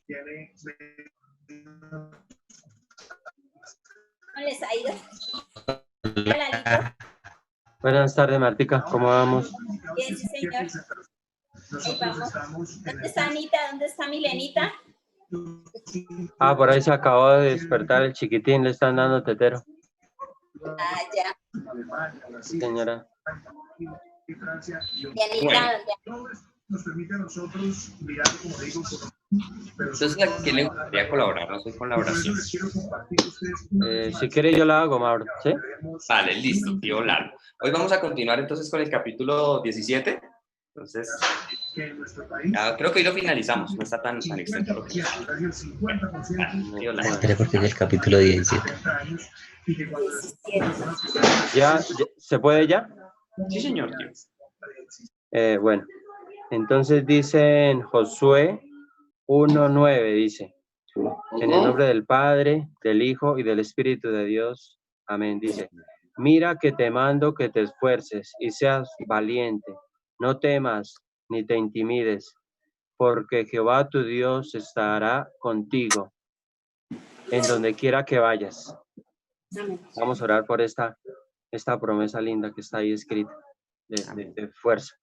¿Cómo les ha ido? Hola, Lalito. Buenas tardes, Martica. ¿Cómo vamos? Bien, sí, señor. Ahí vamos. ¿Dónde está Anita? ¿Dónde está Milenita? Ah, por ahí se acabó de despertar el chiquitín, le están dando tetero. Ah, ya. Sí, señora. ¿Y Anita dónde? Nos permite a nosotros mirar, como digo, Entonces, ¿a quién le gustaría colaborar? No soy con la oración. Si quiere yo la hago, Mauro, ¿sí? Vale, listo, tío Lalo. Hoy vamos a continuar entonces con el capítulo 17. Entonces, creo que hoy lo finalizamos, no está tan extenso lo que tío Lalo. Espera, porque es el capítulo 17. ¿Ya? ¿Se puede ya? Sí, señor, tío. Bueno, entonces dice en Josué 1:9, dice, en el nombre del Padre, del Hijo y del Espíritu de Dios. Amén. Dice, mira que te mando que te esfuerces y seas valiente. No temas ni te intimides, porque Jehová tu Dios estará contigo en donde quiera que vayas. Vamos a orar por esta promesa linda que está ahí escrita de fuerza.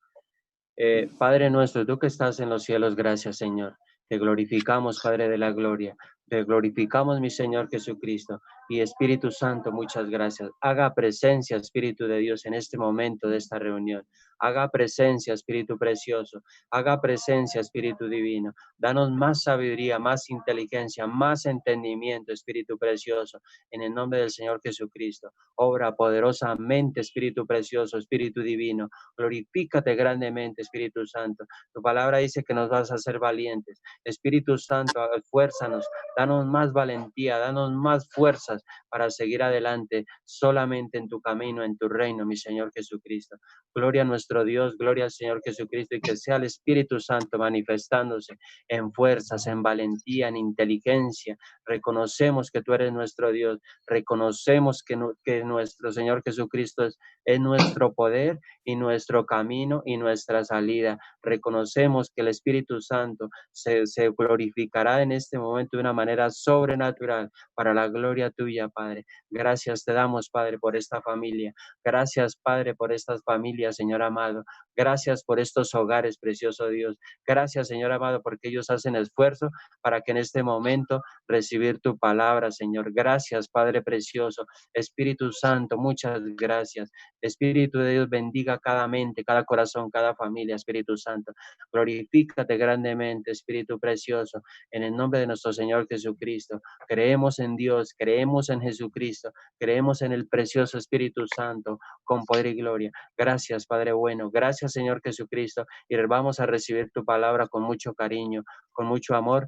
Padre nuestro, tú que estás en los cielos, gracias, Señor. Te glorificamos, Padre de la gloria. Te glorificamos, mi Señor Jesucristo. Y Espíritu Santo, muchas gracias. Haga presencia, Espíritu de Dios, en este momento de esta reunión. Haga presencia, Espíritu precioso. Haga presencia, Espíritu divino. Danos más sabiduría, más inteligencia, más entendimiento, Espíritu precioso. En el nombre del Señor Jesucristo. Obra poderosamente, Espíritu precioso, Espíritu divino. Glorifícate grandemente, Espíritu Santo. Tu palabra dice que nos vas a hacer valientes. Espíritu Santo, esfuérzanos, danos más valentía, danos más fuerzas para seguir adelante solamente en tu camino, en tu reino, mi Señor Jesucristo. Gloria a nuestro Dios, gloria al Señor Jesucristo, y que sea el Espíritu Santo manifestándose en fuerzas, en valentía, en inteligencia. Reconocemos que tú eres nuestro Dios, reconocemos que nuestro Señor Jesucristo es nuestro poder y nuestro camino y nuestra salida. Reconocemos que el Espíritu Santo se glorificará en este momento de una manera sobrenatural para la gloria tuya, Padre. Gracias te damos, Padre, por esta familia. Gracias, Padre, por estas familias, Señor amado. Gracias por estos hogares, precioso Dios. Gracias, Señor amado, porque ellos hacen esfuerzo para que en este momento recibir tu palabra, Señor. Gracias, Padre precioso. Espíritu Santo, muchas gracias. Espíritu de Dios, bendiga cada mente, cada corazón, cada familia, Espíritu Santo. Glorifícate grandemente, Espíritu precioso, en el nombre de nuestro Señor Jesucristo. Creemos en Dios, creemos en Jesucristo, creemos en el precioso Espíritu Santo, con poder y gloria. Gracias, Padre bueno. Gracias, Señor Jesucristo. Y vamos a recibir tu palabra con mucho cariño, con mucho amor.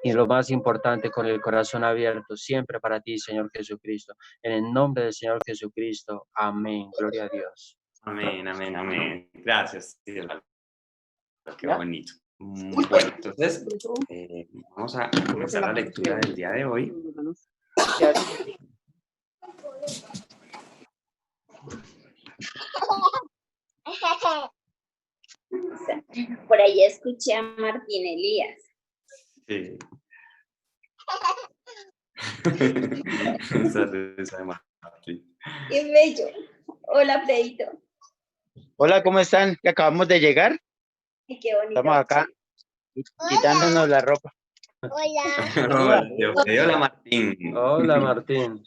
Y lo más importante, con el corazón abierto, siempre para ti, Señor Jesucristo. En el nombre del Señor Jesucristo. Amén. Gloria a Dios. Amén, amén, amén. Gracias, tío Lalo. Qué bonito. Bueno, entonces vamos a comenzar la lectura del día de hoy. Por ahí escuché a Martín Elías. Sí. Qué bello. Hola, Pedrito. Hola, ¿cómo están? Acabamos de llegar. Ay, qué bonito. Estamos acá quitándonos la ropa. Hola, hola, Martín. Hola, Martín.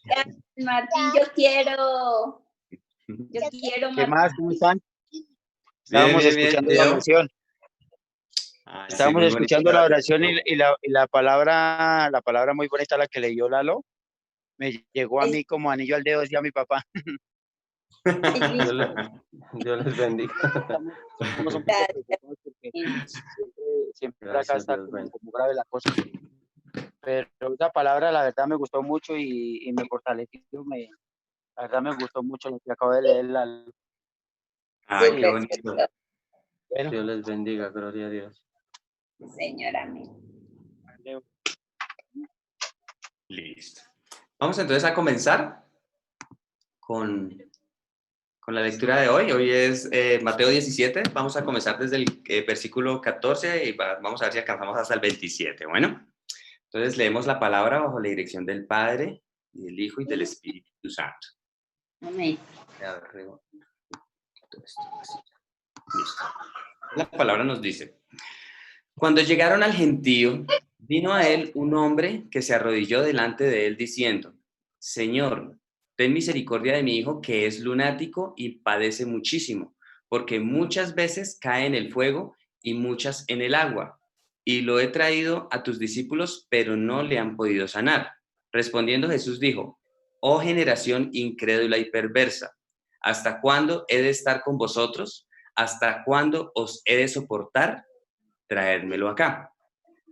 Martín, yo quiero. ¿Qué más? ¿Cómo están? Bien, Estábamos bien, escuchando bien, la oración. Ay, Estábamos sí, escuchando la oración y la palabra muy bonita, la que leyó Lalo, me llegó a mí como anillo al dedo, decía mi papá. Dios les bendiga. Estamos un poco preocupados porque siempre acá Gracias, está Dios como grave la cosa. Pero esa palabra, la verdad, me gustó mucho y me fortaleció. La verdad, me gustó mucho lo que acabo de leer. Ay, qué bonito. Bueno. Dios les bendiga, gloria a Dios. Señor, amén. Listo. Vamos entonces a comenzar con con la lectura de hoy. Hoy es Mateo 17. Vamos a comenzar desde el versículo 14 y vamos a ver si alcanzamos hasta el 27. Bueno, entonces leemos la palabra bajo la dirección del Padre, y del Hijo y del Espíritu Santo. Amén. Listo. La palabra nos dice: cuando llegaron al gentío, vino a él un hombre que se arrodilló delante de él diciendo: Señor, ten misericordia de mi hijo, que es lunático y padece muchísimo, porque muchas veces cae en el fuego y muchas en el agua. Y lo he traído a tus discípulos, pero no le han podido sanar. Respondiendo Jesús dijo: Oh generación incrédula y perversa, ¿hasta cuándo he de estar con vosotros? ¿Hasta cuándo os he de soportar? Traédmelo acá.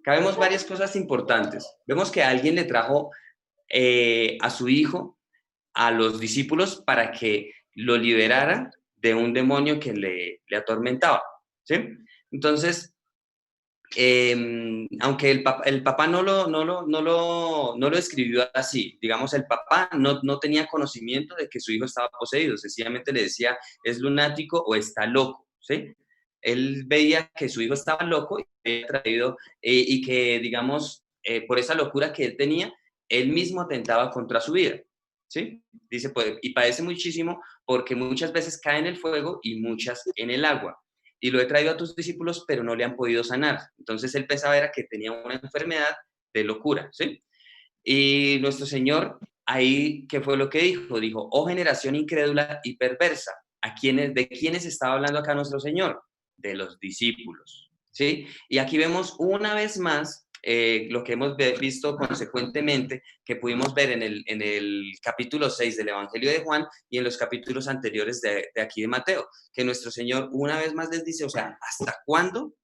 Acá vemos varias cosas importantes. Vemos que alguien le trajo a su hijo a los discípulos para que lo liberara de un demonio que le atormentaba, ¿sí? Entonces, aunque el papá no lo escribió así, digamos, el papá no tenía conocimiento de que su hijo estaba poseído, sencillamente le decía, es lunático o está loco, ¿sí? Él veía que su hijo estaba loco y había traído, y que, digamos, por esa locura que él tenía, él mismo atentaba contra su vida, ¿sí? Dice, pues, y padece muchísimo porque muchas veces cae en el fuego y muchas en el agua. Y lo he traído a tus discípulos, pero no le han podido sanar. Entonces él pensaba era que tenía una enfermedad de locura, ¿sí? Y nuestro Señor, ahí, ¿qué fue lo que dijo? Dijo, oh generación incrédula y perversa. ¿De quiénes estaba hablando acá nuestro Señor? De los discípulos, ¿sí? Y aquí vemos una vez más lo que hemos visto consecuentemente, que pudimos ver en el capítulo 6 del Evangelio de Juan y en los capítulos anteriores de aquí de Mateo, que nuestro Señor una vez más les dice, o sea, ¿hasta cuándo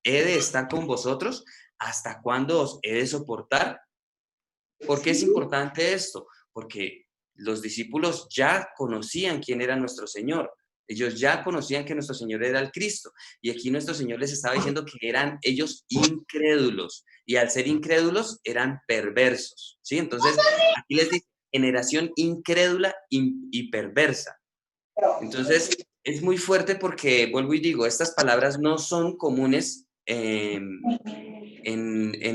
he de estar con vosotros? ¿Hasta cuándo os he de soportar? ¿Por qué es importante esto? Porque los discípulos ya conocían quién era nuestro Señor. Ellos ya conocían que nuestro Señor era el Cristo. Y aquí nuestro Señor les estaba diciendo que eran ellos incrédulos. Y al ser incrédulos, eran perversos. ¿Sí? Entonces, aquí les dice, generación incrédula y perversa. Entonces, es muy fuerte porque, vuelvo y digo, estas palabras no son comunes en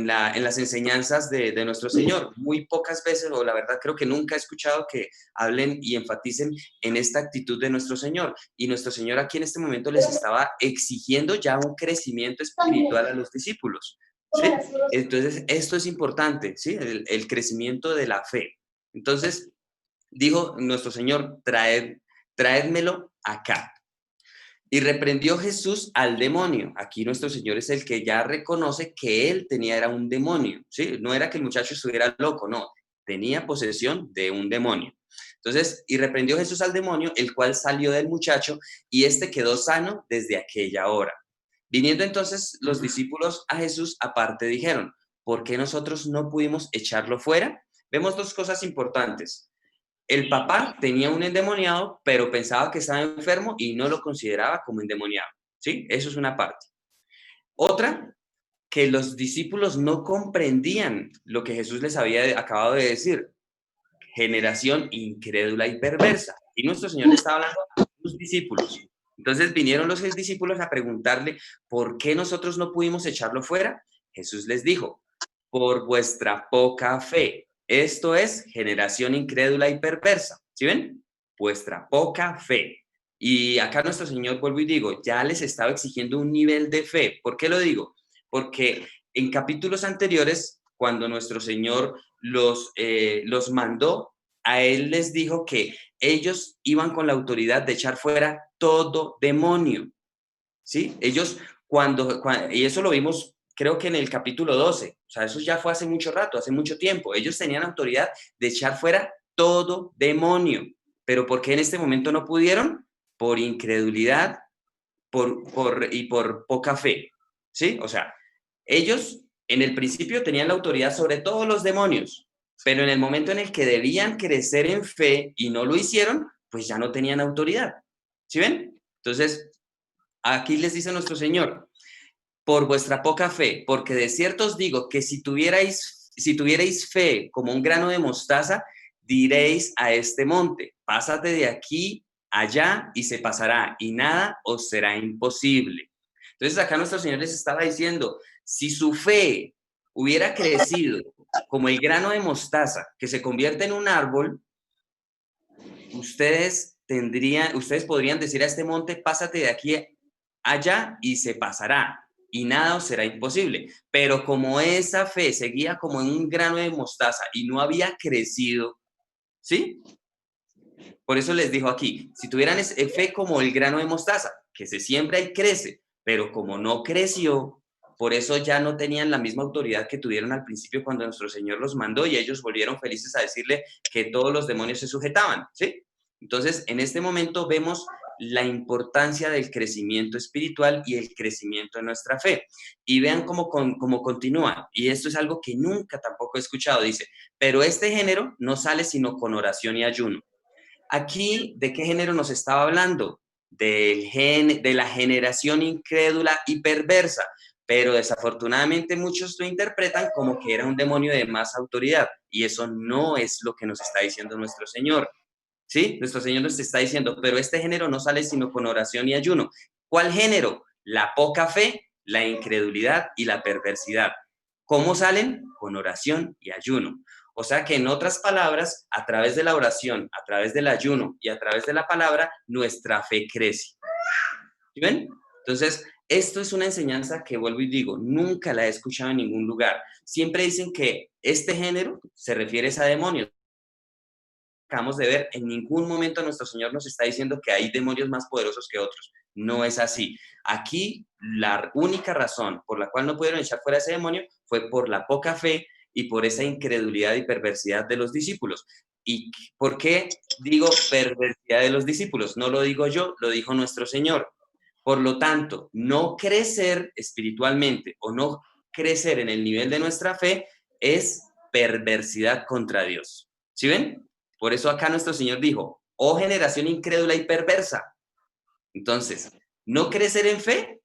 las enseñanzas de nuestro Señor. Muy pocas veces, o la verdad creo que nunca he escuchado que hablen y enfaticen en esta actitud de nuestro Señor. Y nuestro Señor aquí en este momento les estaba exigiendo ya un crecimiento espiritual a los discípulos, ¿sí? Entonces, esto es importante, ¿sí? El crecimiento de la fe. Entonces, dijo nuestro Señor, traédmelo acá. Y reprendió Jesús al demonio. Aquí nuestro Señor es el que ya reconoce que él era un demonio, ¿sí? No era que el muchacho estuviera loco, no. Tenía posesión de un demonio. Entonces, y reprendió Jesús al demonio, el cual salió del muchacho, y éste quedó sano desde aquella hora. Viniendo entonces los discípulos a Jesús aparte, dijeron, ¿por qué nosotros no pudimos echarlo fuera? Vemos dos cosas importantes. El papá tenía un endemoniado, pero pensaba que estaba enfermo y no lo consideraba como endemoniado, ¿sí? Eso es una parte. Otra, que los discípulos no comprendían lo que Jesús les había acabado de decir. Generación incrédula y perversa. Y nuestro Señor le estaba hablando a sus discípulos. Entonces vinieron los discípulos a preguntarle, ¿por qué nosotros no pudimos echarlo fuera? Jesús les dijo, por vuestra poca fe. Esto es generación incrédula y perversa. ¿Sí ven? Vuestra poca fe. Y acá nuestro Señor, vuelvo y digo, ya les estaba exigiendo un nivel de fe. ¿Por qué lo digo? Porque en capítulos anteriores, cuando nuestro Señor los mandó, a él les dijo que ellos iban con la autoridad de echar fuera todo demonio. ¿Sí? Ellos, y eso lo vimos creo que en el capítulo 12, o sea, eso ya fue hace mucho rato, hace mucho tiempo. Ellos tenían autoridad de echar fuera todo demonio. ¿Pero por qué en este momento no pudieron? Por incredulidad y por poca fe, ¿sí? O sea, ellos en el principio tenían la autoridad sobre todos los demonios, pero en el momento en el que debían crecer en fe y no lo hicieron, pues ya no tenían autoridad. ¿Sí ven? Entonces, aquí les dice nuestro Señor, por vuestra poca fe, porque de cierto os digo que si tuvierais fe como un grano de mostaza, diréis a este monte, pásate de aquí allá y se pasará, y nada os será imposible. Entonces acá nuestro Señor les estaba diciendo, si su fe hubiera crecido como el grano de mostaza que se convierte en un árbol, ustedes podrían decir a este monte, pásate de aquí allá y se pasará, y nada os será imposible. Pero como esa fe seguía como en un grano de mostaza y no había crecido, ¿sí? Por eso les dijo aquí, si tuvieran fe como el grano de mostaza, que se siembra y crece, pero como no creció, por eso ya no tenían la misma autoridad que tuvieron al principio cuando nuestro Señor los mandó y ellos volvieron felices a decirle que todos los demonios se sujetaban, ¿sí? Entonces, en este momento vemos la importancia del crecimiento espiritual y el crecimiento de nuestra fe. Y vean cómo continúa. Y esto es algo que nunca tampoco he escuchado. Dice, pero este género no sale sino con oración y ayuno. Aquí, ¿de qué género nos estaba hablando? De la generación incrédula y perversa, pero desafortunadamente muchos lo interpretan como que era un demonio de más autoridad, y eso no es lo que nos está diciendo nuestro Señor, ¿sí? Nuestro Señor nos está diciendo, pero este género no sale sino con oración y ayuno. ¿Cuál género? La poca fe, la incredulidad y la perversidad. ¿Cómo salen? Con oración y ayuno. O sea que en otras palabras, a través de la oración, a través del ayuno y a través de la palabra, nuestra fe crece. ¿Sí ven? Entonces, esto es una enseñanza que vuelvo y digo, nunca la he escuchado en ningún lugar. Siempre dicen que este género se refiere a demonios. Acabamos de ver, en ningún momento nuestro Señor nos está diciendo que hay demonios más poderosos que otros. No es así. Aquí, la única razón por la cual no pudieron echar fuera ese demonio fue por la poca fe y por esa incredulidad y perversidad de los discípulos. ¿Y por qué digo perversidad de los discípulos? No lo digo yo, lo dijo nuestro Señor. Por lo tanto, no crecer espiritualmente o no crecer en el nivel de nuestra fe es perversidad contra Dios. ¿Sí ven? Por eso acá nuestro Señor dijo, oh generación incrédula y perversa. Entonces, no crecer en fe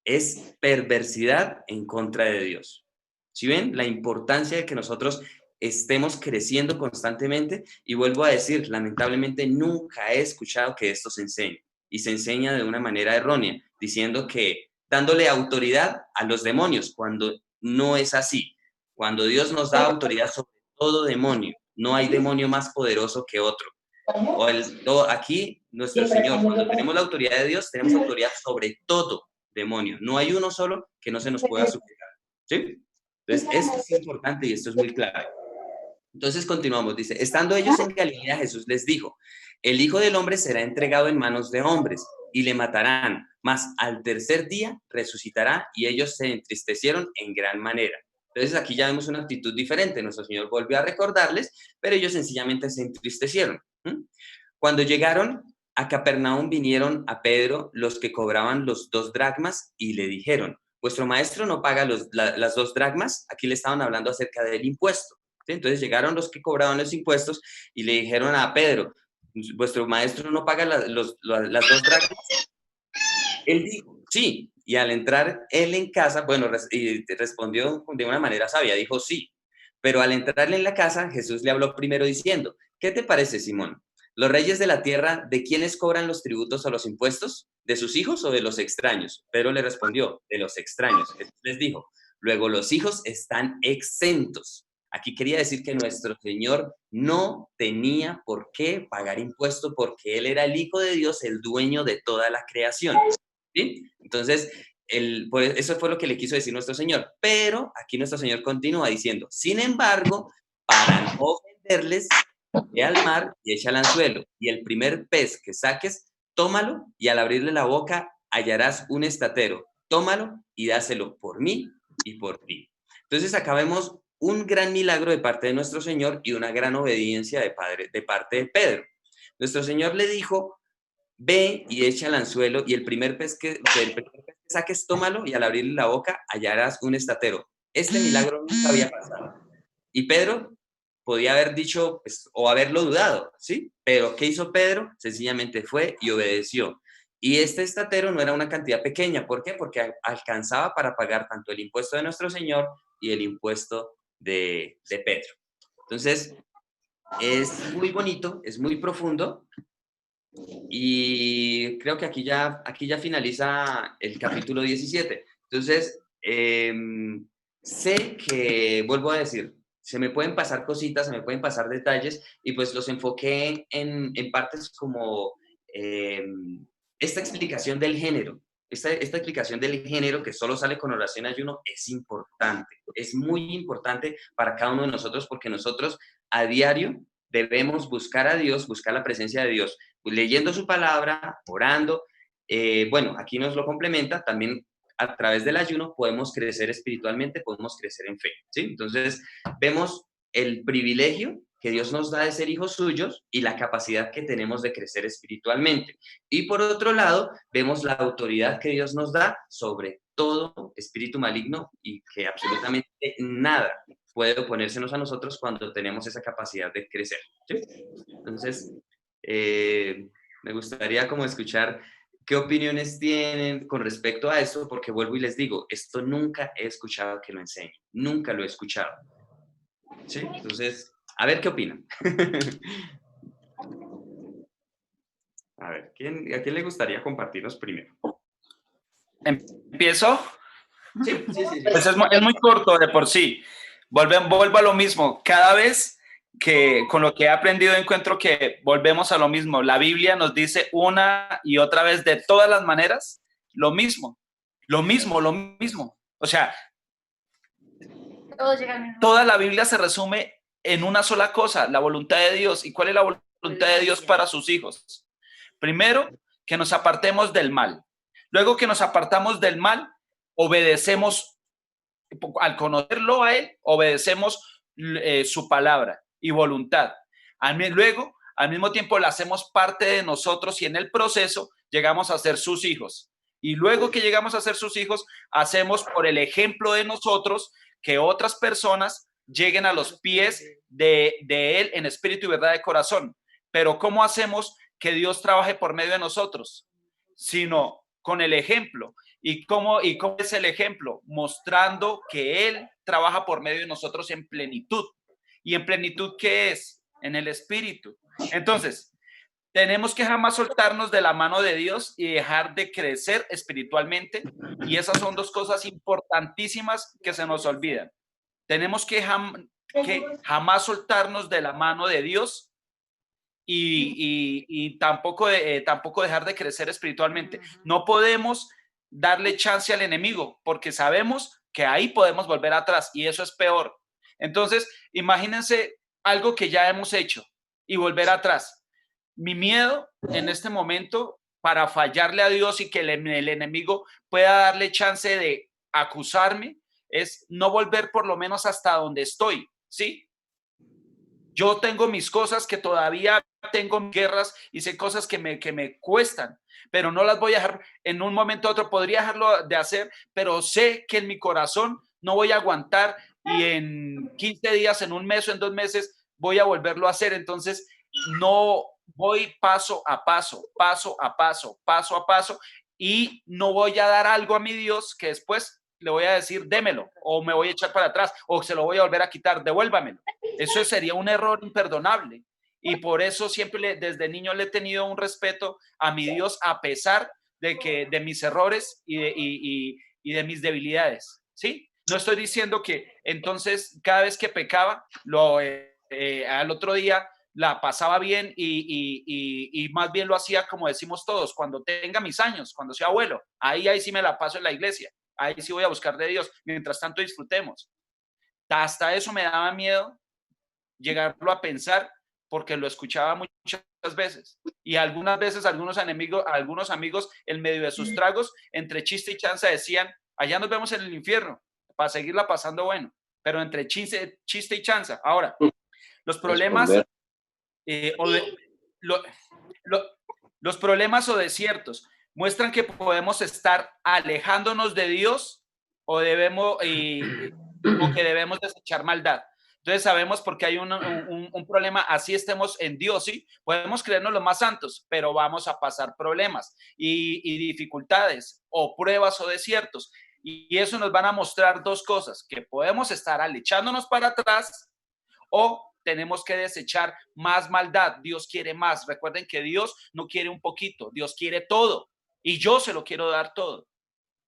es perversidad en contra de Dios. ¿Sí ven? La importancia de que nosotros estemos creciendo constantemente, y vuelvo a decir, lamentablemente nunca he escuchado que esto se enseñe, y se enseña de una manera errónea, diciendo que dándole autoridad a los demonios, cuando no es así. Cuando Dios nos da autoridad sobre todo demonio, no hay demonio más poderoso que otro. Aquí, nuestro Señor, cuando tenemos la autoridad de Dios, tenemos autoridad sobre todo demonio. No hay uno solo que no se nos pueda sujetar. ¿Sí? Entonces, esto es importante y esto es muy clave. Entonces, continuamos. Dice, estando ellos en Galilea, Jesús les dijo, el Hijo del Hombre será entregado en manos de hombres y le matarán, mas al tercer día resucitará, y ellos se entristecieron en gran manera. Entonces, aquí ya vemos una actitud diferente. Nuestro Señor volvió a recordarles, pero ellos sencillamente se entristecieron. Cuando llegaron a Capernaum, vinieron a Pedro los que cobraban los 2 dracmas y le dijeron, vuestro maestro no paga las 2 dracmas. Aquí le estaban hablando acerca del impuesto. ¿Sí? Entonces llegaron los que cobraban los impuestos y le dijeron a Pedro, vuestro maestro no paga las 2 dracmas. Él dijo, sí. Y al entrar él en casa, y respondió de una manera sabia, dijo sí. Pero al entrarle en la casa, Jesús le habló primero diciendo, ¿qué te parece, Simón? ¿Los reyes de la tierra, de quiénes cobran los tributos o los impuestos? ¿De sus hijos o de los extraños? Pedro le respondió, de los extraños. Jesús les dijo, luego los hijos están exentos. Aquí quería decir que nuestro Señor no tenía por qué pagar impuesto porque Él era el Hijo de Dios, el dueño de toda la creación. ¿Sí? Entonces, eso fue lo que le quiso decir nuestro Señor. Pero aquí nuestro Señor continúa diciendo, sin embargo, para no ofenderles, ve al mar y echa al anzuelo, y el primer pez que saques, tómalo, y al abrirle la boca hallarás un estatero. Tómalo y dáselo por mí y por ti. Entonces acá vemos un gran milagro de parte de nuestro Señor y una gran obediencia de parte de Pedro. Nuestro Señor le dijo, ve y echa al anzuelo, y el primer pez que saques, tómalo, y al abrirle la boca hallarás un estatero. Este milagro nunca había pasado. Y Pedro podía haber dicho, pues, o haberlo dudado, ¿sí? Pero ¿qué hizo Pedro? Sencillamente fue y obedeció. Y este estatero no era una cantidad pequeña. ¿Por qué? Porque alcanzaba para pagar tanto el impuesto de nuestro Señor y el impuesto de Pedro. Entonces, es muy bonito, es muy profundo, Y creo que aquí ya finaliza el capítulo 17. Entonces, sé que, vuelvo a decir, se me pueden pasar cositas, se me pueden pasar detalles, y pues los enfoqué en partes como esta explicación del género. Esta explicación del género que solo sale con oración y ayuno es importante, es muy importante para cada uno de nosotros, porque nosotros a diario debemos buscar a Dios, buscar la presencia de Dios, leyendo su palabra, orando. Bueno, aquí nos lo complementa, también a través del ayuno podemos crecer espiritualmente, podemos crecer en fe, ¿sí? Entonces, vemos el privilegio que Dios nos da de ser hijos suyos y la capacidad que tenemos de crecer espiritualmente. Y por otro lado, vemos la autoridad que Dios nos da sobre todo espíritu maligno, y que absolutamente nada puede oponérsenos a nosotros cuando tenemos esa capacidad de crecer, ¿sí? Entonces, me gustaría como escuchar qué opiniones tienen con respecto a esto, porque vuelvo y les digo, esto nunca he escuchado que lo enseñe, nunca lo he escuchado, ¿sí? Entonces, a ver qué opinan. A ver, ¿a quién le gustaría compartirnos primero? ¿Empiezo? Sí. Pues es muy corto de por sí. Vuelvo a lo mismo. Cada vez que con lo que he aprendido encuentro que volvemos a lo mismo. La Biblia nos dice una y otra vez, de todas las maneras, lo mismo. O sea, toda la Biblia se resume en una sola cosa, la voluntad de Dios. ¿Y cuál es la voluntad de Dios para sus hijos? Primero, que nos apartemos del mal. Luego que nos apartamos del mal, obedecemos, al conocerlo a Él, obedecemos su palabra y voluntad. Luego, al mismo tiempo, la hacemos parte de nosotros, y en el proceso llegamos a ser sus hijos. Y luego que llegamos a ser sus hijos, hacemos por el ejemplo de nosotros que otras personas lleguen a los pies de Él en espíritu y verdad de corazón. Pero ¿cómo hacemos que Dios trabaje por medio de nosotros? Sino con el ejemplo. ¿Y cómo es el ejemplo? Mostrando que Él trabaja por medio de nosotros en plenitud. ¿Y en plenitud qué es? En el espíritu. Entonces, tenemos que jamás soltarnos de la mano de Dios y dejar de crecer espiritualmente. Y esas son dos cosas importantísimas que se nos olvidan. Tenemos que jamás soltarnos de la mano de Dios y tampoco dejar de crecer espiritualmente. No podemos darle chance al enemigo, porque sabemos que ahí podemos volver atrás, y eso es peor. Entonces, imagínense algo que ya hemos hecho y volver atrás. Mi miedo en este momento para fallarle a Dios y que el enemigo pueda darle chance de acusarme es no volver por lo menos hasta donde estoy, ¿sí? Yo tengo mis cosas, que todavía tengo guerras, y sé cosas que me cuestan, pero no las voy a dejar en un momento a otro. Podría dejarlo de hacer, pero sé que en mi corazón no voy a aguantar, y en 15 días, en un mes o en 2 meses voy a volverlo a hacer. Entonces, no voy paso a paso, y no voy a dar algo a mi Dios que después le voy a decir, démelo, o me voy a echar para atrás, o se lo voy a volver a quitar, devuélvamelo. Eso sería un error imperdonable. Y por eso siempre desde niño le he tenido un respeto a mi Dios, a pesar de mis errores y de mis debilidades, ¿sí? No estoy diciendo que entonces cada vez que pecaba, al otro día la pasaba bien, y más bien lo hacía como decimos todos: cuando tenga mis años, cuando sea abuelo, ahí sí me la paso en la iglesia, ahí sí voy a buscar de Dios. Mientras tanto, disfrutemos. Hasta eso me daba miedo llegarlo a pensar, porque lo escuchaba muchas veces, y algunas veces algunos amigos en medio de sus tragos, entre chiste y chanza, decían: allá nos vemos en el infierno, para seguirla pasando bueno, pero entre chiste y chanza. Ahora, los problemas los problemas o desiertos muestran que podemos estar alejándonos de Dios, o que debemos desechar maldad. Entonces sabemos por qué hay un problema, así estemos en Dios, ¿sí? Podemos creernos los más santos, pero vamos a pasar problemas y dificultades, o pruebas o desiertos. Y eso nos van a mostrar dos cosas: que podemos estar echándonos para atrás, o tenemos que desechar más maldad. Dios quiere más. Recuerden que Dios no quiere un poquito, Dios quiere todo. Y yo se lo quiero dar todo.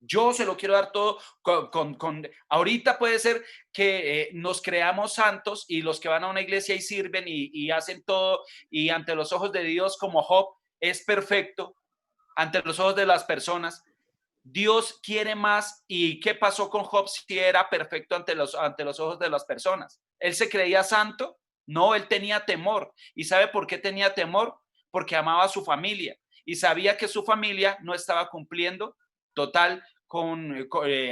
Yo se lo quiero dar todo ahorita puede ser que nos creamos santos y los que van a una iglesia y sirven y hacen todo y ante los ojos de Dios como Job es perfecto, ante los ojos de las personas. Dios quiere más. ¿Y qué pasó con Job si era perfecto ante los ojos de las personas? ¿Él se creía santo? No, él tenía temor. ¿Y sabe por qué tenía temor? Porque amaba a su familia y sabía que su familia no estaba cumpliendo total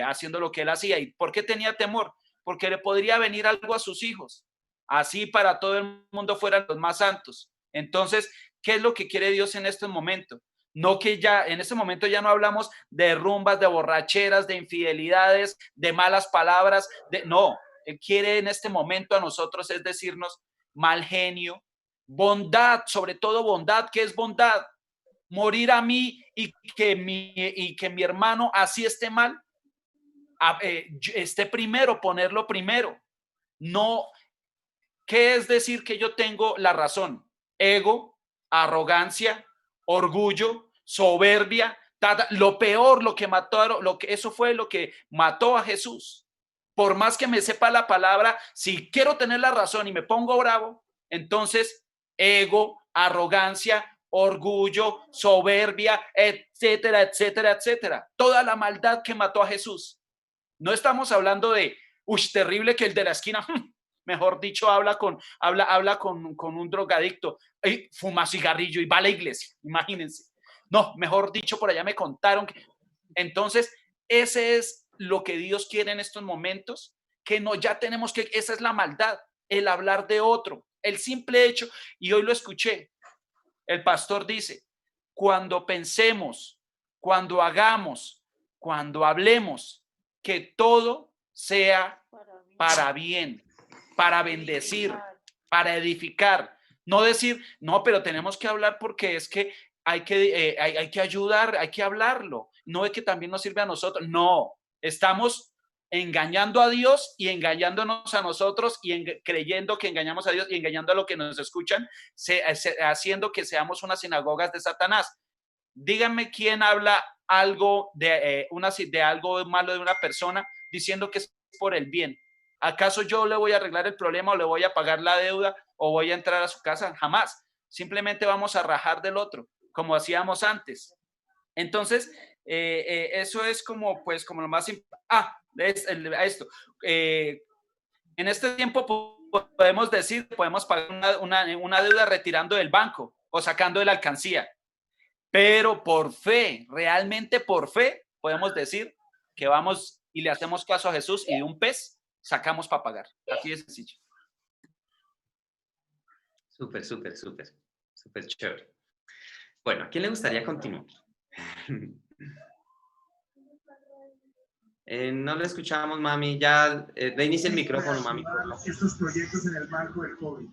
haciendo lo que él hacía. ¿Y por qué tenía temor? Porque le podría venir algo a sus hijos. Así para todo el mundo fueran los más santos. Entonces, ¿qué es lo que quiere Dios en este momento? No que ya, en este momento ya no hablamos de rumbas, de borracheras, de infidelidades, de malas palabras. No, Él quiere en este momento a nosotros es decirnos mal genio, bondad, sobre todo bondad. ¿Qué es bondad? Morir a mí y que mi hermano así esté mal, esté primero, ponerlo primero. No, ¿qué es decir que yo tengo la razón? Ego, arrogancia, orgullo, soberbia, lo peor, lo que mató, eso fue lo que mató a Jesús. Por más que me sepa la palabra, si quiero tener la razón y me pongo bravo, entonces ego, arrogancia, orgullo, soberbia, etcétera, etcétera, etcétera. Toda la maldad que mató a Jesús. No estamos hablando de, terrible que el de la esquina, mejor dicho, habla con un drogadicto, fuma cigarrillo y va a la iglesia, imagínense. No, mejor dicho, por allá me contaron que... Entonces, ese es lo que Dios quiere en estos momentos, que no, ya tenemos que, esa es la maldad, el hablar de otro, el simple hecho, y hoy lo escuché, el pastor dice, cuando pensemos, cuando hagamos, cuando hablemos, que todo sea para bien, para bendecir, para edificar. No decir, no, pero tenemos que hablar porque es que hay que ayudar, hay que hablarlo. No es que también nos sirve a nosotros. No, estamos engañando a Dios y engañándonos a nosotros y creyendo que engañamos a Dios y engañando a los que nos escuchan, haciendo que seamos unas sinagogas de Satanás. Díganme quién habla algo de algo malo de una persona diciendo que es por el bien. ¿Acaso yo le voy a arreglar el problema o le voy a pagar la deuda o voy a entrar a su casa? Jamás. Simplemente vamos a rajar del otro, como hacíamos antes. Entonces, eso es como lo más esto. En este tiempo podemos decir, podemos pagar una deuda retirando del banco o sacando de la alcancía. Pero por fe, realmente por fe, podemos decir que vamos y le hacemos caso a Jesús y de un pez sacamos para pagar. Así de sencillo. Súper chévere. Bueno, ¿a quién le gustaría continuar? No lo escuchamos, mami. Ya, reinicia el micrófono, mami. Estos proyectos en el marco del COVID.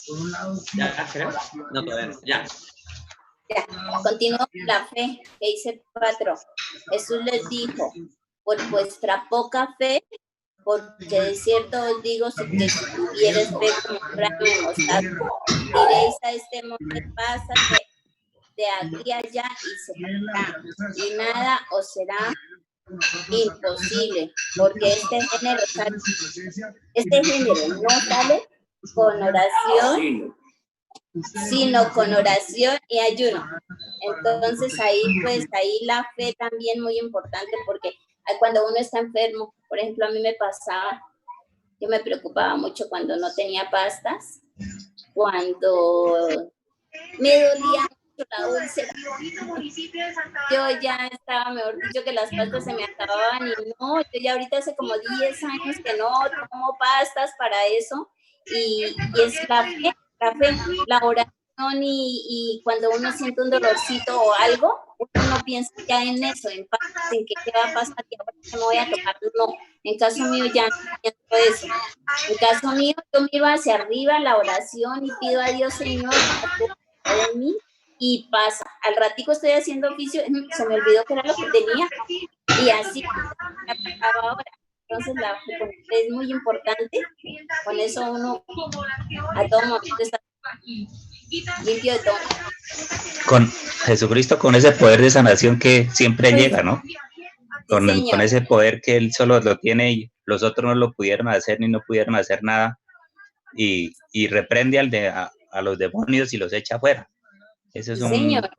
Por un lado... ¿Ya, creo? No, todavía no. Ya. Ya, continúo con la fe que dice 4. Jesús les dijo, por vuestra poca fe, porque de cierto os digo, si tuvieres fe como un grano de mostaza, diréis a este monte, pásate de aquí a allá y se pasará, y nada os será imposible, porque este género no sale con oración, sino con oración y ayuno. Entonces ahí la fe también muy importante, porque cuando uno está enfermo, por ejemplo, a mí me pasaba, yo me preocupaba mucho cuando no tenía pastas, cuando me dolía mucho la úlcera, yo ya estaba, mejor dicho, que las pastas se me acababan y no, yo ya ahorita hace como 10 años que no tomo pastas para eso, y es la fe, la oración, y cuando uno siente un dolorcito o algo, uno piensa ya en eso, en que qué va a pasar, que ahora me voy a tomar. No, en caso mío ya no pienso eso. En caso mío yo miro hacia arriba la oración y pido a Dios, Señor, de mí, y pasa. Al ratico estoy haciendo oficio, se me olvidó que era lo que tenía, y así me acaba ahora. entonces la fe es muy importante. Con eso uno a todo momento está limpio de todo. Con Jesucristo, con ese poder de sanación que siempre llega, ¿no? Con ese poder que Él solo lo tiene y los otros no lo pudieron hacer ni no pudieron hacer nada. Y reprende a los demonios y los echa afuera. Ese es un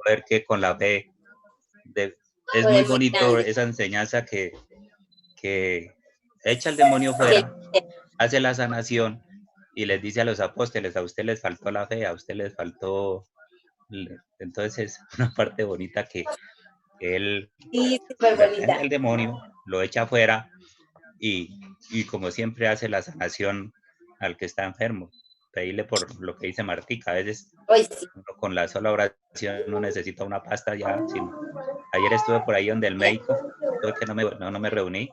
poder que con la fe es muy bonito, esa enseñanza que echa al demonio fuera, hace la sanación y les dice a los apóstoles, a usted les faltó la fe, a usted les faltó. Entonces es una parte bonita que él reprende al demonio, lo echa afuera y como siempre hace la sanación al que está enfermo. Pedirle por lo que dice Martica, a veces con la sola oración no necesita una pasta ya. Ayer estuve por ahí donde el médico, creo que no me reuní,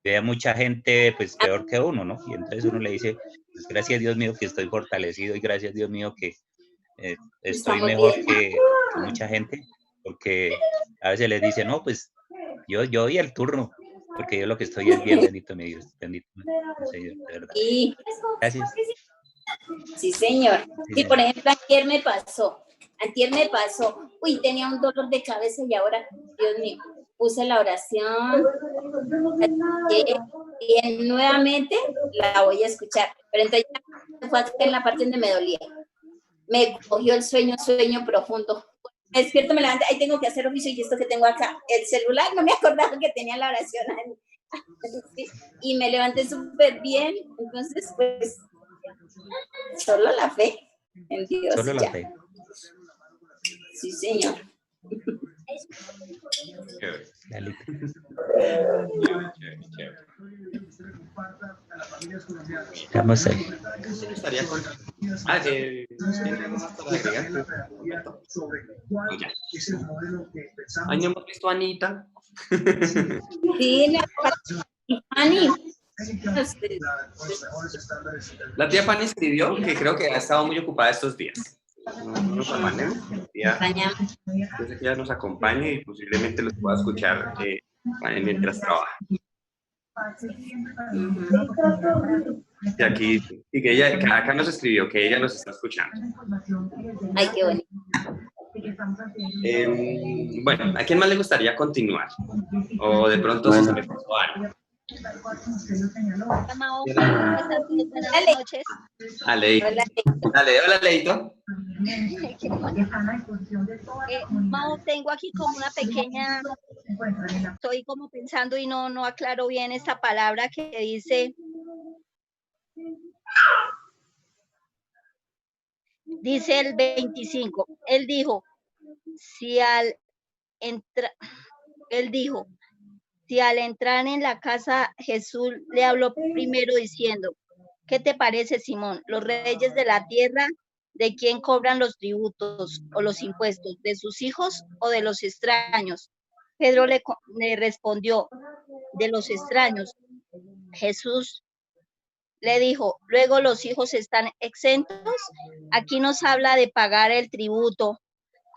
ve mucha gente pues peor que uno, ¿no? Y entonces uno le dice, pues gracias Dios mío que estoy fortalecido y gracias Dios mío que estoy mejor que mucha gente, porque a veces les dice, no, pues yo doy el turno, porque yo lo que estoy es bien, bendito mi Dios, bendito mi Señor, de verdad. Gracias. Sí, señor. Sí, por ejemplo, antier me pasó, uy, tenía un dolor de cabeza y ahora, Dios mío, puse la oración y nuevamente la voy a escuchar, pero entonces fue en la parte donde me dolía. Me cogió el sueño profundo. Me despierto, me levanto, ahí tengo que hacer oficio y esto que tengo acá, el celular, no me acordaba que tenía la oración ahí. Y me levanté súper bien, entonces pues solo la fe en Dios. Solo la fe. Sí, señor. Estamos ahí. Ay, no hemos visto a Anita. Sí, Fanny. La tía Fanny escribió que creo que ha estado muy ocupada estos días. Ya nos acompañe y posiblemente los pueda escuchar mientras trabaja. Y que ella acá nos escribió que ella nos está escuchando. Ay, qué bonito. Bueno, ¿a quién más le gustaría continuar? O de pronto si se me pasó algo. Buenas noches. Hola, Leito. Mao, tengo aquí como una pequeña, estoy como pensando y no aclaro bien esta palabra que dice el 25, él dijo, si al entrar en la casa Jesús le habló primero diciendo, ¿qué te parece, Simón? Los reyes de la tierra, ¿de quién cobran los tributos o los impuestos? ¿De sus hijos o de los extraños? Pedro le respondió, de los extraños. Jesús le dijo, luego los hijos están exentos. Aquí nos habla de pagar el tributo.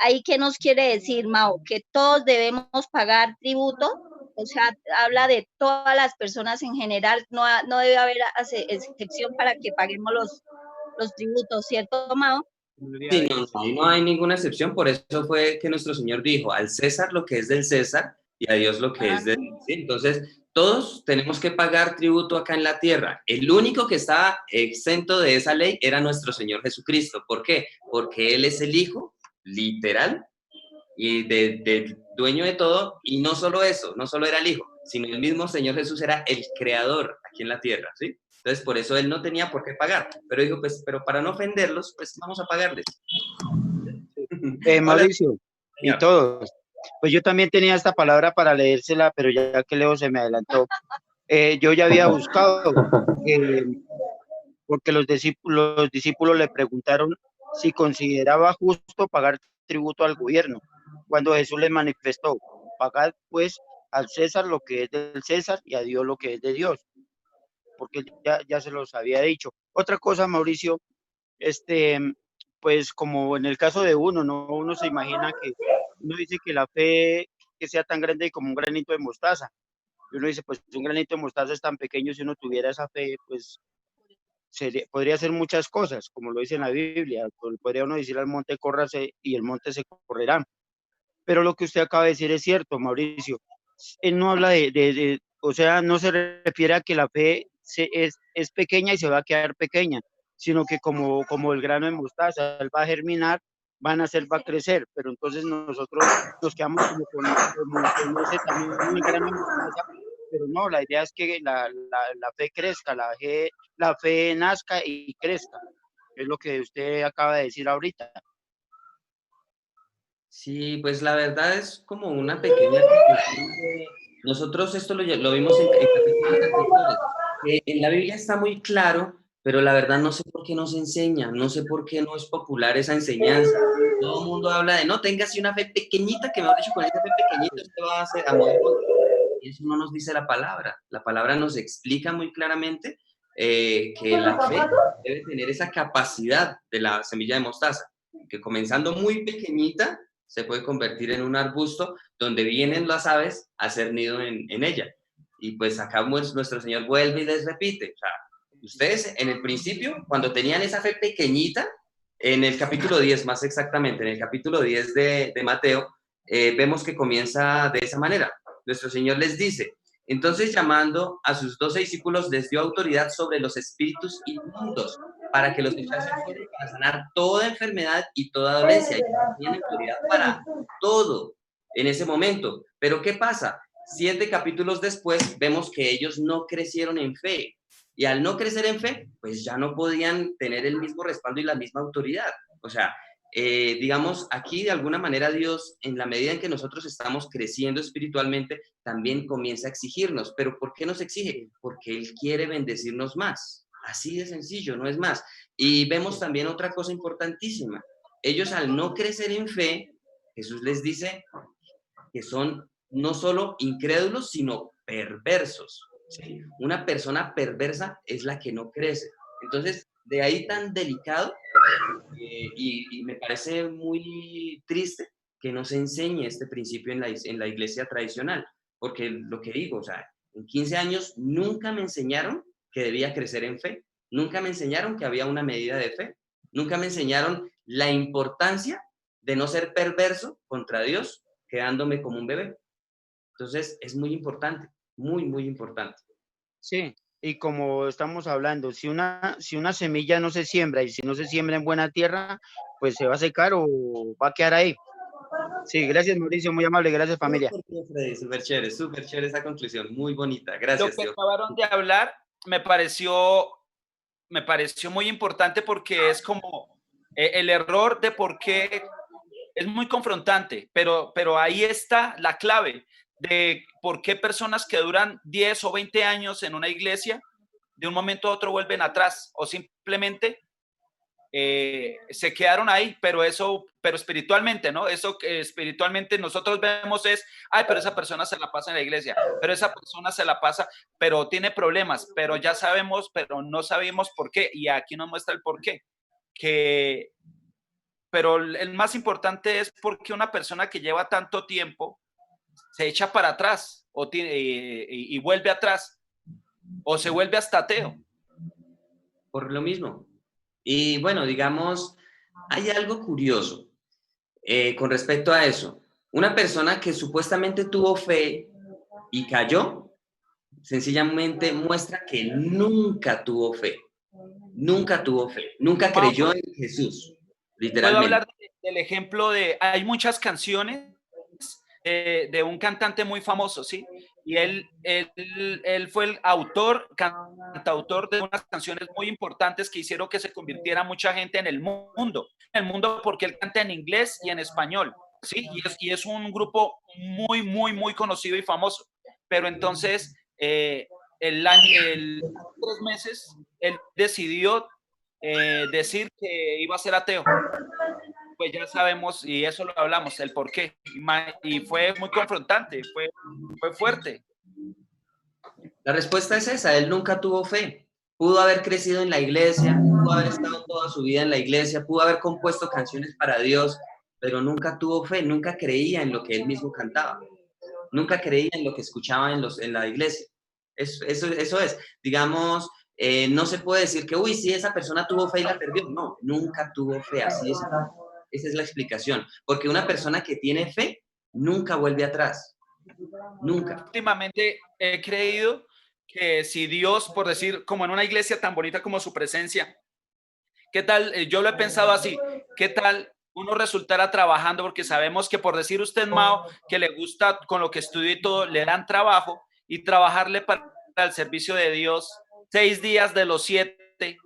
¿Ahí qué nos quiere decir, Mao? ¿Que todos debemos pagar tributo? O sea, habla de todas las personas en general, no debe haber excepción para que paguemos los tributos, ¿cierto, Mao? Sí, no hay ninguna excepción, por eso fue que nuestro Señor dijo, al César lo que es del César y a Dios lo que es de Dios. ¿Sí? Entonces, todos tenemos que pagar tributo acá en la tierra. El único que estaba exento de esa ley era nuestro Señor Jesucristo. ¿Por qué? Porque Él es el Hijo, literal, y de dueño de todo, y no solo eso, no solo era el Hijo, sino el mismo Señor Jesús era el Creador aquí en la tierra, ¿sí? Entonces, por eso Él no tenía por qué pagar, pero dijo, pues, pero para no ofenderlos, pues vamos a pagarles. Mauricio, y todos, pues yo también tenía esta palabra para leérsela, pero ya que Leo se me adelantó, yo ya había buscado, porque los discípulos le preguntaron si consideraba justo pagar tributo al gobierno, cuando Jesús les manifestó, pagad pues al César lo que es del César y a Dios lo que es de Dios, porque ya se los había dicho. Otra cosa, Mauricio, pues como en el caso de uno, ¿no? Uno se imagina que, uno dice que la fe que sea tan grande como un granito de mostaza, Y uno dice, pues un granito de mostaza es tan pequeño, si uno tuviera esa fe, pues podría hacer muchas cosas, como lo dice en la Biblia. Podría uno decir al monte, córrase, y el monte se correrá. Pero lo que usted acaba de decir es cierto, Mauricio. Él no habla o sea, no se refiere a que la fe es pequeña y se va a quedar pequeña, sino que como el grano de mostaza, él va a germinar, va a nacer, va a crecer, pero entonces nosotros nos quedamos como con ese también un grano de mostaza, pero no, la idea es que la fe crezca, la fe nazca y crezca, es lo que usted acaba de decir ahorita. Sí, pues la verdad es como una pequeña confusión de... Nosotros esto lo vimos en capítulos anteriores. En la Biblia está muy claro, pero la verdad no sé por qué no se enseña, no sé por qué no es popular esa enseñanza. Todo el mundo habla de, no, téngase una fe pequeñita, que me ha dicho, con esa fe pequeñita usted va a hacer a mover montañas. Y eso no nos dice la palabra. La palabra nos explica muy claramente que la fe debe tener esa capacidad de la semilla de mostaza, que comenzando muy pequeñita, se puede convertir en un arbusto donde vienen las aves a hacer nido en ella. Y pues acá nuestro Señor vuelve y les repite. O sea, ustedes en el principio, cuando tenían esa fe pequeñita, en el capítulo 10 más exactamente, en el capítulo 10 de Mateo, vemos que comienza de esa manera. Nuestro Señor les dice, entonces llamando a sus 12 discípulos les dio autoridad sobre los espíritus inmundos para que los echasen fuera y para sanar toda enfermedad y toda dolencia. Y tenían autoridad para todo en ese momento. Pero ¿qué pasa? 7 capítulos después vemos que ellos no crecieron en fe. Y al no crecer en fe, pues ya no podían tener el mismo respaldo y la misma autoridad. O sea, digamos, aquí de alguna manera Dios, en la medida en que nosotros estamos creciendo espiritualmente, también comienza a exigirnos. ¿Pero por qué nos exige? Porque Él quiere bendecirnos más. Así de sencillo, no es más. Y vemos también otra cosa importantísima. Ellos al no crecer en fe, Jesús les dice que son no solo incrédulos, sino perversos. ¿Sí? Una persona perversa es la que no crece. Entonces, de ahí tan delicado, y me parece muy triste que no se enseñe este principio en la iglesia tradicional, porque lo que digo, o sea, en 15 años nunca me enseñaron que debía crecer en fe, nunca me enseñaron que había una medida de fe, nunca me enseñaron la importancia de no ser perverso contra Dios, quedándome como un bebé. Entonces, es muy importante, muy, muy importante. Sí, y como estamos hablando, si una semilla no se siembra y si no se siembra en buena tierra, pues se va a secar o va a quedar ahí. Sí, gracias Mauricio, muy amable, gracias familia. Súper chévere esa conclusión, muy bonita, gracias. Lo que acabaron de hablar me pareció muy importante porque es como el error de por qué es muy confrontante, pero ahí está la clave de por qué personas que duran 10 o 20 años en una iglesia, de un momento a otro vuelven atrás o simplemente se quedaron ahí, pero espiritualmente, ¿no? Eso que espiritualmente nosotros vemos es, ay, pero esa persona se la pasa en la iglesia, pero esa persona se la pasa, pero tiene problemas, pero ya sabemos, pero no sabemos por qué, y aquí nos muestra el por qué. Pero el más importante es porque una persona que lleva tanto tiempo se echa para atrás y vuelve atrás, o se vuelve hasta ateo. Por lo mismo. Y bueno, digamos, hay algo curioso con respecto a eso. Una persona que supuestamente tuvo fe y cayó, sencillamente muestra que nunca tuvo fe. Nunca tuvo fe. Nunca creyó en Jesús, literalmente. Puedo hablar del ejemplo hay muchas canciones de un cantante muy famoso, ¿sí? Y él fue el cantautor de unas canciones muy importantes que hicieron que se convirtiera mucha gente en el mundo porque él canta en inglés y en español, ¿sí? Y es un grupo muy, muy, muy conocido y famoso. Pero entonces, 3 meses, él decidió decir que iba a ser ateo. Pues ya sabemos, y eso lo hablamos, el por qué. Y fue muy confrontante, fue fuerte. La respuesta es esa, él nunca tuvo fe. Pudo haber crecido en la iglesia, pudo haber estado toda su vida en la iglesia, pudo haber compuesto canciones para Dios, pero nunca tuvo fe, nunca creía en lo que él mismo cantaba. nunca creían en lo que escuchaban en la iglesia. Eso es, digamos, no se puede decir que, uy, sí, esa persona tuvo fe y la perdió. No, nunca tuvo fe, así es. Esa es la explicación, porque una persona que tiene fe nunca vuelve atrás, nunca. Últimamente he creído que si Dios, por decir, como en una iglesia tan bonita como su presencia, ¿qué tal? Yo lo he pensado así, ¿qué tal uno resultara trabajando? Porque sabemos que, por decir usted, Mao, que le gusta con lo que estudia y todo, le dan trabajo, y trabajarle para el servicio de Dios 6 días de los 7,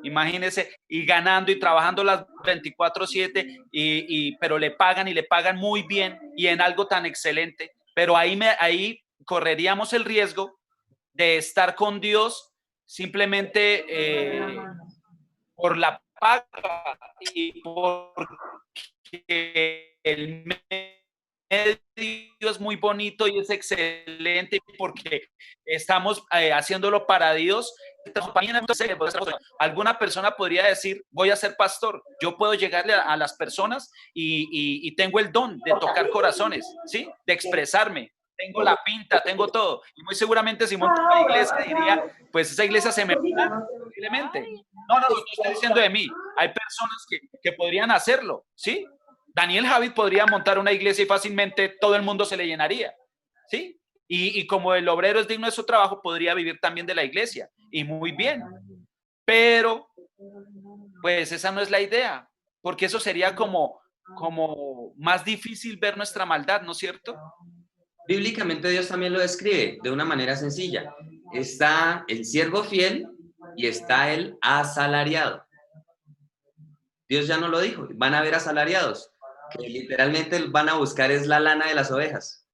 imagínese, y ganando y trabajando las 24/7, pero le pagan y le pagan muy bien y en algo tan excelente, pero ahí correríamos el riesgo de estar con Dios simplemente por la paga y porque el medio es muy bonito y es excelente, porque estamos haciéndolo para Dios. Entonces, alguna persona podría decir, voy a ser pastor, yo puedo llegarle a las personas y tengo el don de tocar corazones, ¿sí? De expresarme, tengo la pinta, tengo todo. Y muy seguramente si monto una iglesia diría, pues esa iglesia se me va posiblemente. No, yo estoy diciendo de mí. Hay personas que podrían hacerlo, ¿sí? Daniel Javid podría montar una iglesia y fácilmente todo el mundo se le llenaría, ¿sí? Y como el obrero es digno de su trabajo, podría vivir también de la iglesia, y muy bien. Pero, pues esa no es la idea, porque eso sería como más difícil ver nuestra maldad, ¿no es cierto? Bíblicamente Dios también lo describe de una manera sencilla. Está el siervo fiel y está el asalariado. Dios ya no lo dijo, van a haber asalariados, que literalmente van a buscar es la lana de las ovejas.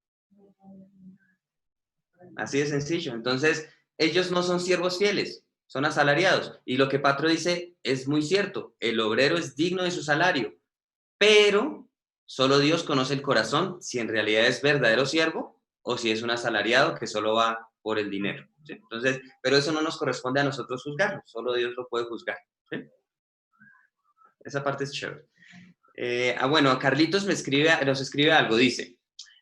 Así de sencillo. Entonces, ellos no son siervos fieles, son asalariados. Y lo que Patro dice es muy cierto, el obrero es digno de su salario, pero solo Dios conoce el corazón, si en realidad es verdadero siervo o si es un asalariado que solo va por el dinero, ¿sí? Entonces, pero eso no nos corresponde a nosotros juzgarlo, solo Dios lo puede juzgar, ¿sí? Esa parte es chévere. Bueno, Carlitos nos escribe algo, dice,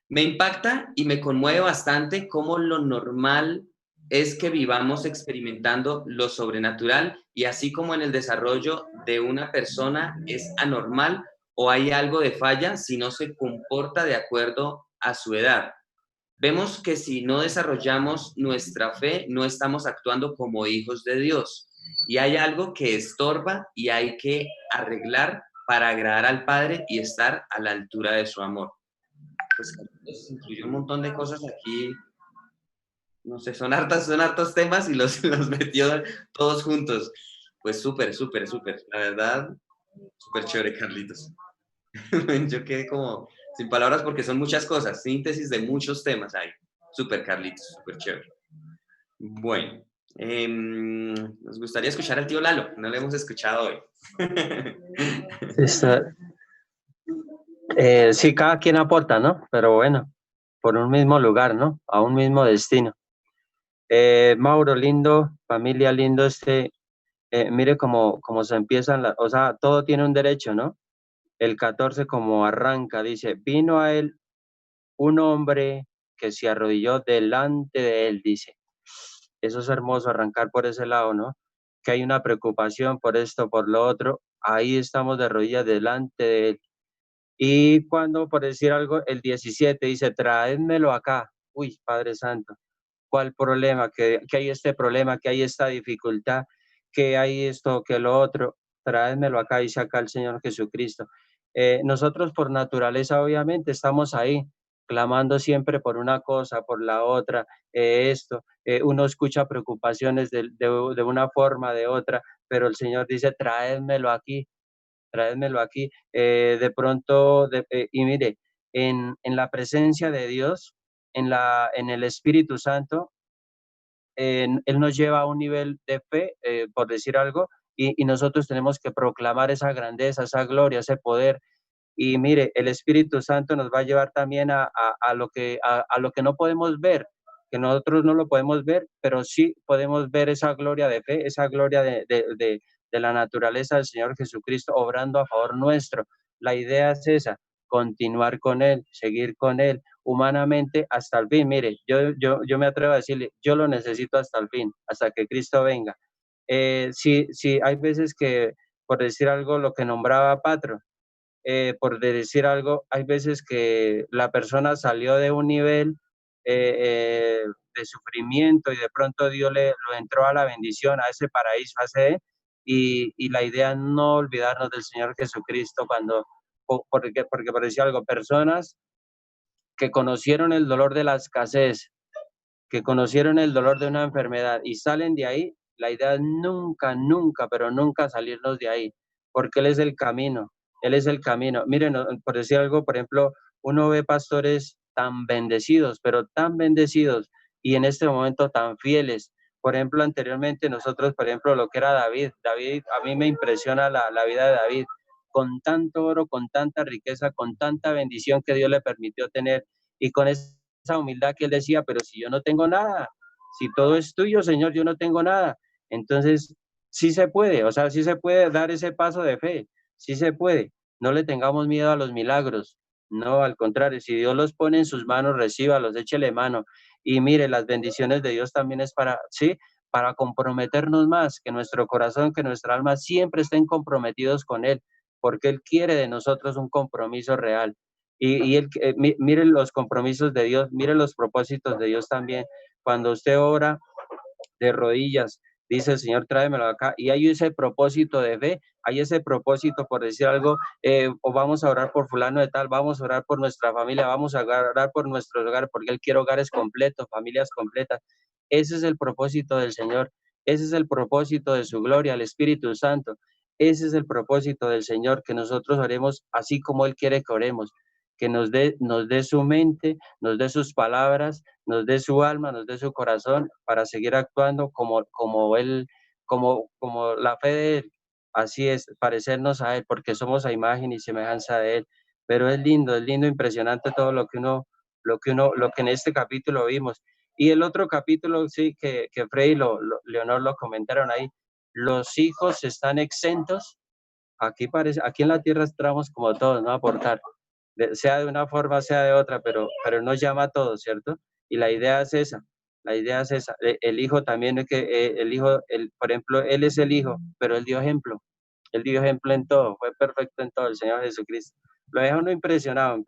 me impacta y me conmueve bastante cómo lo normal es que vivamos experimentando lo sobrenatural, y así como en el desarrollo de una persona es anormal o hay algo de falla si no se comporta de acuerdo a su edad. Vemos que si no desarrollamos nuestra fe, no estamos actuando como hijos de Dios, y hay algo que estorba y hay que arreglar para agradar al Padre y estar a la altura de su amor. Pues incluyó un montón de cosas aquí, no sé, son hartos temas y los metió todos juntos. Pues súper, la verdad, súper chévere, Carlitos. Yo quedé como sin palabras porque son muchas cosas, síntesis de muchos temas ahí. Súper, Carlitos, súper chévere. Bueno, nos gustaría escuchar al tío Lalo, no lo hemos escuchado hoy. Sí, cada quien aporta, ¿no? Pero bueno, por un mismo lugar, ¿no? A un mismo destino. Mauro, lindo, familia, lindo mire cómo se empiezan, o sea, todo tiene un derecho, ¿no? El 14 como arranca, dice, vino a él un hombre que se arrodilló delante de él, dice. Eso es hermoso, arrancar por ese lado, ¿no? Que hay una preocupación por esto, por lo otro, ahí estamos de rodillas delante de él. Y cuando, por decir algo, el 17 dice, traédmelo acá. Uy, Padre Santo, ¿cuál problema? Que hay este problema, que hay esta dificultad, que hay esto, que lo otro. Traédmelo acá, dice acá el Señor Jesucristo. Nosotros por naturaleza, obviamente, estamos ahí, clamando siempre por una cosa, por la otra, uno escucha preocupaciones de una forma, de otra, pero el Señor dice, traédmelo aquí. De pronto, y mire, en la presencia de Dios, en el Espíritu Santo, Él nos lleva a un nivel de fe, por decir algo, y nosotros tenemos que proclamar esa grandeza, esa gloria, ese poder. Y mire, el Espíritu Santo nos va a llevar también a lo que no podemos ver, que nosotros no lo podemos ver, pero sí podemos ver esa gloria de fe, esa gloria de la naturaleza del Señor Jesucristo obrando a favor nuestro. La idea es esa, continuar con Él, seguir con Él, humanamente hasta el fin. Mire, yo me atrevo a decirle, yo lo necesito hasta el fin, hasta que Cristo venga. Sí, hay veces que, por decir algo, lo que nombraba Patro, por decir algo, hay veces que la persona salió de un nivel de sufrimiento y de pronto Dios lo entró a la bendición, a ese paraíso, y la idea es no olvidarnos del Señor Jesucristo porque por decir algo, personas que conocieron el dolor de la escasez, que conocieron el dolor de una enfermedad y salen de ahí, la idea es nunca, nunca, pero nunca salirnos de ahí, porque Él es el camino, Él es el camino. Miren, por decir algo, por ejemplo, uno ve pastores tan bendecidos, pero tan bendecidos, y en este momento tan fieles. Por ejemplo, anteriormente nosotros, por ejemplo, lo que era David, a mí me impresiona la vida de David, con tanto oro, con tanta riqueza, con tanta bendición que Dios le permitió tener, y con esa humildad que él decía, pero si yo no tengo nada, si todo es tuyo, Señor, yo no tengo nada. Entonces, sí se puede, o sea, sí se puede dar ese paso de fe, sí se puede. No le tengamos miedo a los milagros, no, al contrario, si Dios los pone en sus manos, recíbalos, échele mano. Y mire, las bendiciones de Dios también es para, sí, para comprometernos más, que nuestro corazón, que nuestra alma siempre estén comprometidos con Él, porque Él quiere de nosotros un compromiso real. Mire los compromisos de Dios, mire los propósitos de Dios también. Cuando usted ora de rodillas, dice el Señor, tráemelo acá, y hay ese propósito de fe, hay ese propósito por decir algo, o vamos a orar por fulano de tal, vamos a orar por nuestra familia, vamos a orar por nuestro hogar, porque Él quiere hogares completos, familias completas. Ese es el propósito del Señor, ese es el propósito de su gloria, el Espíritu Santo. Ese es el propósito del Señor, que nosotros oremos así como Él quiere que oremos, que nos dé su mente, nos dé sus palabras, nos dé su alma, nos dé su corazón para seguir actuando como Él, como la fe de Él. Así es, parecernos a Él, porque somos a imagen y semejanza de Él. Pero es lindo, impresionante todo lo que en este capítulo vimos. Y el otro capítulo, sí, que Frey y Leonor lo comentaron ahí, los hijos están exentos. Aquí en la tierra estamos como todos, ¿no? A aportar, sea de una forma, sea de otra, pero nos llama a todos, ¿cierto? Y la idea es esa, El hijo también es que por ejemplo, él es el hijo, pero él dio ejemplo en todo, fue perfecto en todo, el Señor Jesucristo. Lo deja uno impresionado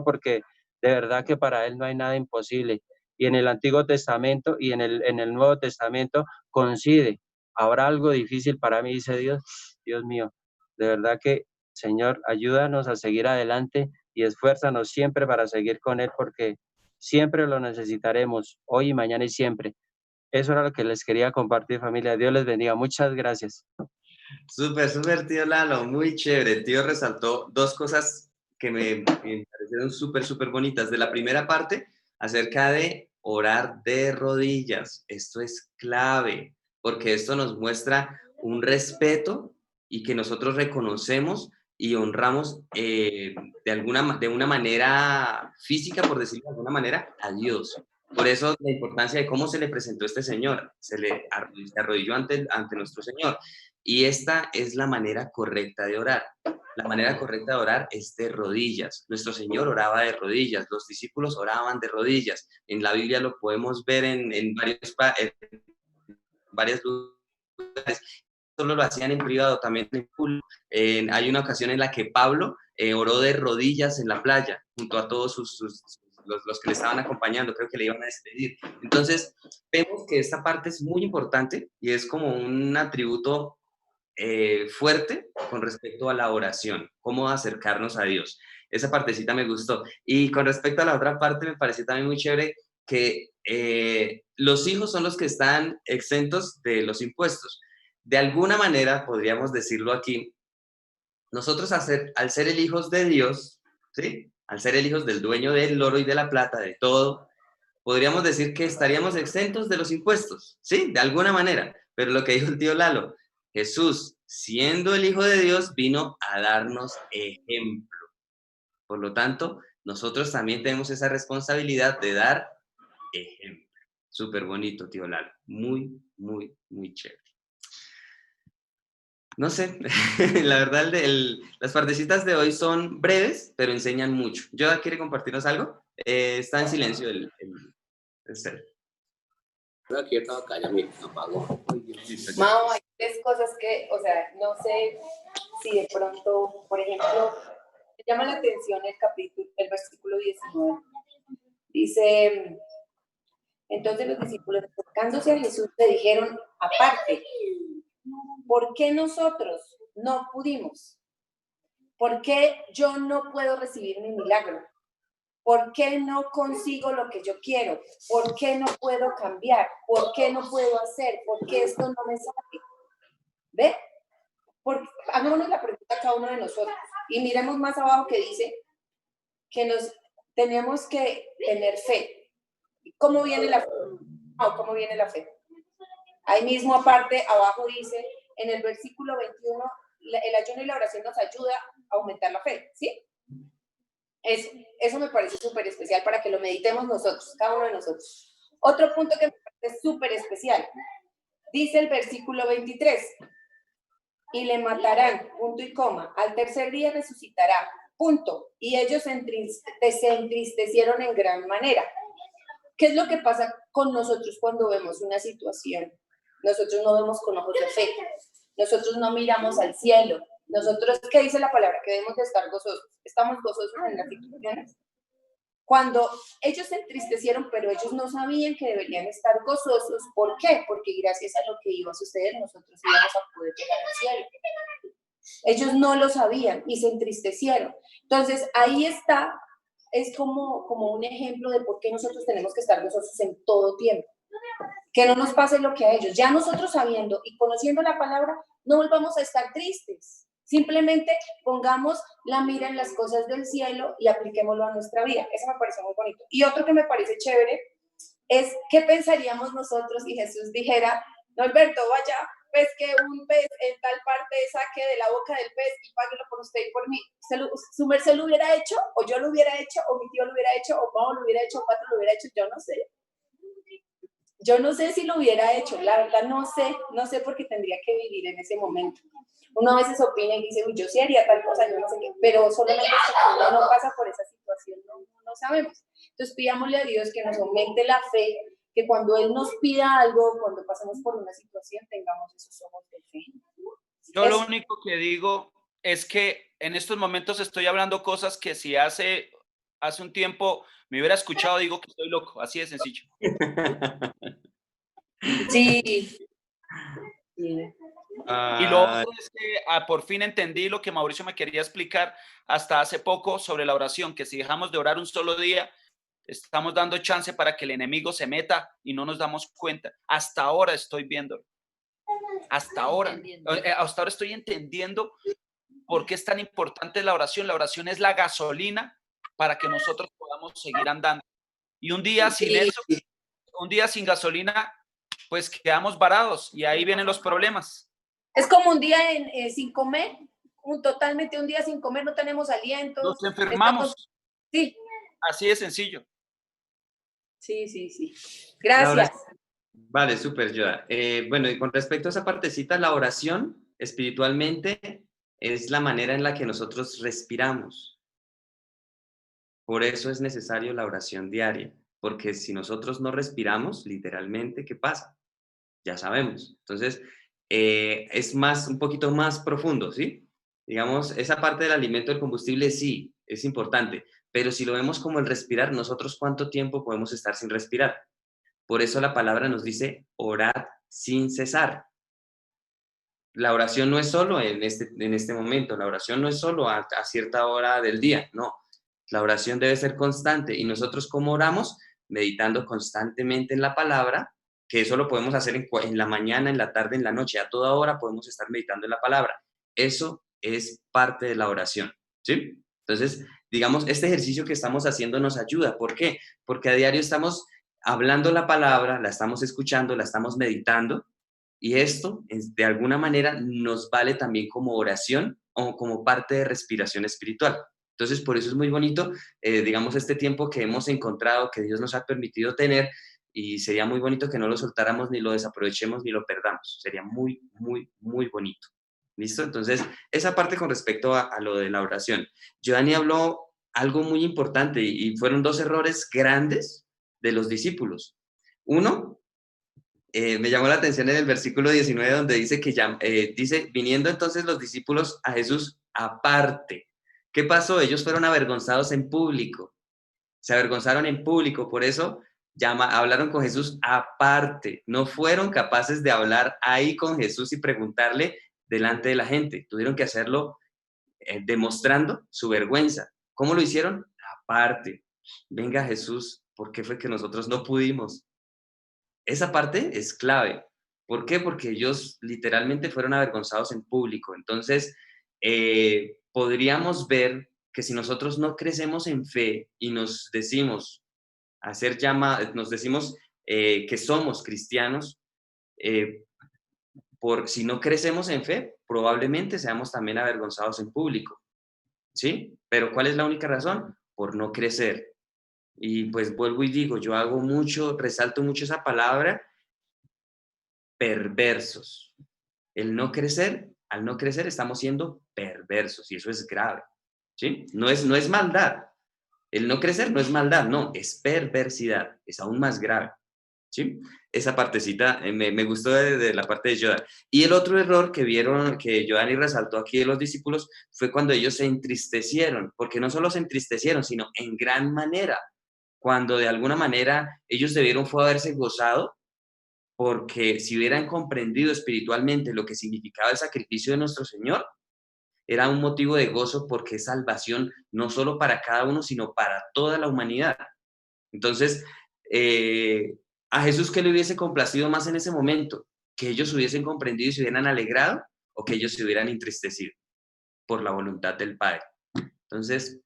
porque de verdad que para él no hay nada imposible. Y en el Antiguo Testamento y en el Nuevo Testamento coincide. Habrá algo difícil para mí, dice Dios. Dios mío, de verdad que, Señor, ayúdanos a seguir adelante y esfuérzanos siempre para seguir con Él, porque siempre lo necesitaremos, hoy y mañana y siempre. Eso era lo que les quería compartir, familia. Dios les bendiga. Muchas gracias. Súper, súper, tío Lalo, muy chévere. Tío resaltó dos cosas que me parecieron súper, súper bonitas. De la primera parte, acerca de orar de rodillas. Esto es clave, porque esto nos muestra un respeto y que nosotros reconocemos y honramos de una manera física, por decirlo de alguna manera, a Dios. Por eso la importancia de cómo se le presentó este Señor. Se arrodilló ante nuestro Señor. Y esta es la manera correcta de orar. La manera correcta de orar es de rodillas. Nuestro Señor oraba de rodillas, los discípulos oraban de rodillas. En la Biblia lo podemos ver en varios lugares. Solo lo hacían en privado, también en público. Hay una ocasión en la que Pablo oró de rodillas en la playa, junto a todos los que le estaban acompañando, creo que le iban a despedir. Entonces, vemos que esta parte es muy importante y es como un atributo fuerte con respecto a la oración, cómo acercarnos a Dios. Esa partecita me gustó. Y con respecto a la otra parte, me pareció también muy chévere que los hijos son los que están exentos de los impuestos. De alguna manera, podríamos decirlo aquí, nosotros al ser el hijos de Dios, ¿sí? Al ser el hijos del dueño del oro y de la plata, de todo, podríamos decir que estaríamos exentos de los impuestos, ¿sí? De alguna manera. Pero lo que dijo el tío Lalo, Jesús, siendo el Hijo de Dios, vino a darnos ejemplo. Por lo tanto, nosotros también tenemos esa responsabilidad de dar ejemplo. Súper bonito, tío Lalo. Muy, muy, muy chévere. No sé, la verdad las partecitas de hoy son breves, pero enseñan mucho. ¿Yoda quiere compartirnos algo? Está en silencio el ser. Creo que yo estaba callado, mira, apagó. Mao, hay tres cosas que, o sea, no sé si de pronto, por ejemplo, me llama la atención el versículo 19. Dice, entonces los discípulos, acercándose a Jesús, le dijeron, aparte, ¿por qué nosotros no pudimos? ¿Por qué yo no puedo recibir mi milagro? ¿Por qué no consigo lo que yo quiero? ¿Por qué no puedo cambiar? ¿Por qué no puedo hacer? ¿Por qué esto no me sale? ¿Ve? Hagámonos la pregunta a cada uno de nosotros y miremos más abajo que dice que tenemos que tener fe. ¿Cómo viene la fe? ¿Cómo viene la fe? Ahí mismo aparte, abajo dice, en el versículo 21, el ayuno y la oración nos ayuda a aumentar la fe, ¿sí? Eso me parece súper especial para que lo meditemos nosotros, cada uno de nosotros. Otro punto que me parece súper especial, dice el versículo 23, y le matarán, punto y coma, al tercer día resucitará, punto, y ellos se entristecieron en gran manera. ¿Qué es lo que pasa con nosotros cuando vemos una situación? Nosotros no vemos con ojos de fe, nosotros no miramos al cielo. Nosotros, ¿qué dice la palabra? Que debemos de estar gozosos. ¿Estamos gozosos en las situaciones? Cuando ellos se entristecieron, pero ellos no sabían que deberían estar gozosos. ¿Por qué? Porque gracias a lo que iba a suceder, nosotros íbamos a poder llegar al cielo. Ellos no lo sabían y se entristecieron. Entonces, ahí está, es como un ejemplo de por qué nosotros tenemos que estar gozosos en todo tiempo. Que no nos pase lo que a ellos. Ya nosotros sabiendo y conociendo la palabra, no volvamos a estar tristes. Simplemente pongamos la mira en las cosas del cielo y apliquémoslo a nuestra vida. Eso me parece muy bonito. Y otro que me parece chévere es qué pensaríamos nosotros si Jesús dijera, no, Alberto, vaya, pesque un pez en tal parte, saque de la boca del pez y páguelo por usted y por mí. ¿Su merced lo hubiera hecho? ¿O yo lo hubiera hecho? ¿O mi tío lo hubiera hecho? ¿O Pablo lo hubiera hecho? ¿O Pato lo hubiera hecho? Yo no sé. Yo no sé si lo hubiera hecho, la verdad no sé porque tendría que vivir en ese momento. Uno a veces opina y dice, uy, yo sí haría tal cosa, yo no sé qué, pero solamente cuando uno no pasa por esa situación no sabemos. Entonces pidámosle a Dios que nos aumente la fe, que cuando Él nos pida algo, cuando pasemos por una situación, tengamos esos ojos de fe. Yo lo único que digo es que en estos momentos estoy hablando cosas que si hace un tiempo me hubiera escuchado, digo que estoy loco, así de sencillo. Sí. Y lo otro es que por fin entendí lo que Mauricio me quería explicar hasta hace poco sobre la oración, que si dejamos de orar un solo día, estamos dando chance para que el enemigo se meta y no nos damos cuenta. Hasta ahora estoy viéndolo. Hasta ahora estoy entendiendo por qué es tan importante la oración. La oración es la gasolina para que nosotros podamos seguir andando. Y un día sin eso, un día sin gasolina, pues quedamos varados y ahí vienen los problemas. Es como un día sin comer, totalmente un día sin comer, no tenemos aliento. Nos enfermamos. Sí. Así de sencillo. Sí. Gracias. Vale, súper, Yoda. Bueno, y con respecto a esa partecita, la oración espiritualmente es la manera en la que nosotros respiramos. Por eso es necesario la oración diaria, porque si nosotros no respiramos, literalmente, ¿qué pasa? Ya sabemos. Entonces, es un poquito más profundo, ¿sí? Digamos, esa parte del alimento, del combustible, sí, es importante, pero si lo vemos como el respirar, nosotros ¿cuánto tiempo podemos estar sin respirar? Por eso la palabra nos dice, orad sin cesar. La oración no es solo en este momento, la oración no es solo a cierta hora del día, no. La oración debe ser constante. ¿Y nosotros cómo oramos? Meditando constantemente en la palabra, que eso lo podemos hacer en la mañana, en la tarde, en la noche. A toda hora podemos estar meditando en la palabra. Eso es parte de la oración, ¿sí? Entonces, digamos, este ejercicio que estamos haciendo nos ayuda. ¿Por qué? Porque a diario estamos hablando la palabra, la estamos escuchando, la estamos meditando, y esto, de alguna manera, nos vale también como oración o como parte de respiración espiritual. Entonces, por eso es muy bonito, digamos, este tiempo que hemos encontrado, que Dios nos ha permitido tener, y sería muy bonito que no lo soltáramos, ni lo desaprovechemos, ni lo perdamos. Sería muy, muy, muy bonito. ¿Listo? Entonces, esa parte con respecto a lo de la oración. Giovanni habló algo muy importante y fueron 2 errores grandes de los discípulos. Uno, me llamó la atención en el versículo 19 donde dice que dice, viniendo entonces los discípulos a Jesús aparte. ¿Qué pasó? Ellos fueron avergonzados en público. Se avergonzaron en público, por eso hablaron con Jesús aparte. No fueron capaces de hablar ahí con Jesús y preguntarle delante de la gente. Tuvieron que hacerlo demostrando su vergüenza. ¿Cómo lo hicieron? Aparte. Venga Jesús, ¿por qué fue que nosotros no pudimos? Esa parte es clave. ¿Por qué? Porque ellos literalmente fueron avergonzados en público. Entonces, podríamos ver que si nosotros no crecemos en fe y nos decimos que somos cristianos, si no crecemos en fe, probablemente seamos también avergonzados en público, ¿sí? Pero ¿cuál es la única razón? Por no crecer. Y pues vuelvo y digo, resalto mucho esa palabra, perversos. Al no crecer estamos siendo perversos y eso es grave, ¿sí? No es maldad. El no crecer no es maldad, no, es perversidad, es aún más grave, ¿sí? Esa partecita me gustó de la parte de Yoda. Y el otro error que Giovanni resaltó aquí de los discípulos fue cuando ellos se entristecieron, porque no solo se entristecieron, sino en gran manera, cuando de alguna manera ellos debieron haberse gozado, porque si hubieran comprendido espiritualmente lo que significaba el sacrificio de nuestro Señor, era un motivo de gozo porque es salvación no solo para cada uno, sino para toda la humanidad. Entonces, a Jesús, ¿qué le hubiese complacido más en ese momento? ¿Que ellos hubiesen comprendido y se hubieran alegrado o que ellos se hubieran entristecido por la voluntad del Padre? Entonces,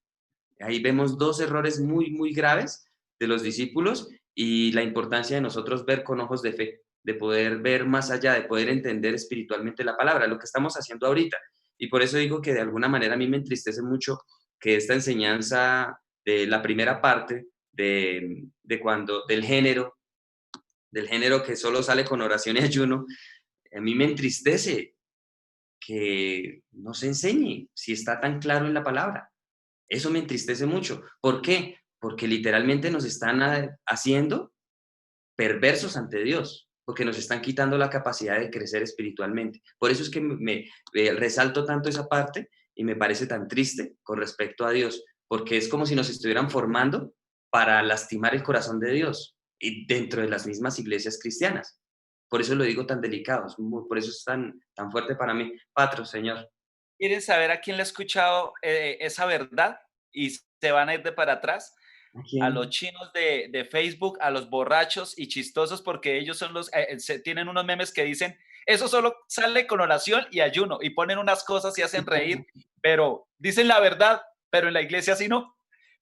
ahí vemos 2 errores muy, muy graves de los discípulos y la importancia de nosotros ver con ojos de fe, de poder ver más allá, de poder entender espiritualmente la palabra, lo que estamos haciendo ahorita. Y por eso digo que de alguna manera a mí me entristece mucho que esta enseñanza de la primera parte del género que solo sale con oración y ayuno, a mí me entristece que no se enseñe si está tan claro en la palabra. Eso me entristece mucho. ¿Por qué? Porque literalmente nos están haciendo perversos ante Dios, porque nos están quitando la capacidad de crecer espiritualmente. Por eso es que me resalto tanto esa parte y me parece tan triste con respecto a Dios, porque es como si nos estuvieran formando para lastimar el corazón de Dios y dentro de las mismas iglesias cristianas. Por eso lo digo tan delicado, por eso es tan fuerte para mí. Patro, Señor. ¿Quieren saber a quién le ha escuchado esa verdad y se van a ir de para atrás? A los chinos de Facebook, a los borrachos y chistosos, porque ellos son tienen unos memes que dicen, eso solo sale con oración y ayuno, y ponen unas cosas y hacen reír, pero dicen la verdad, pero en la iglesia sí no.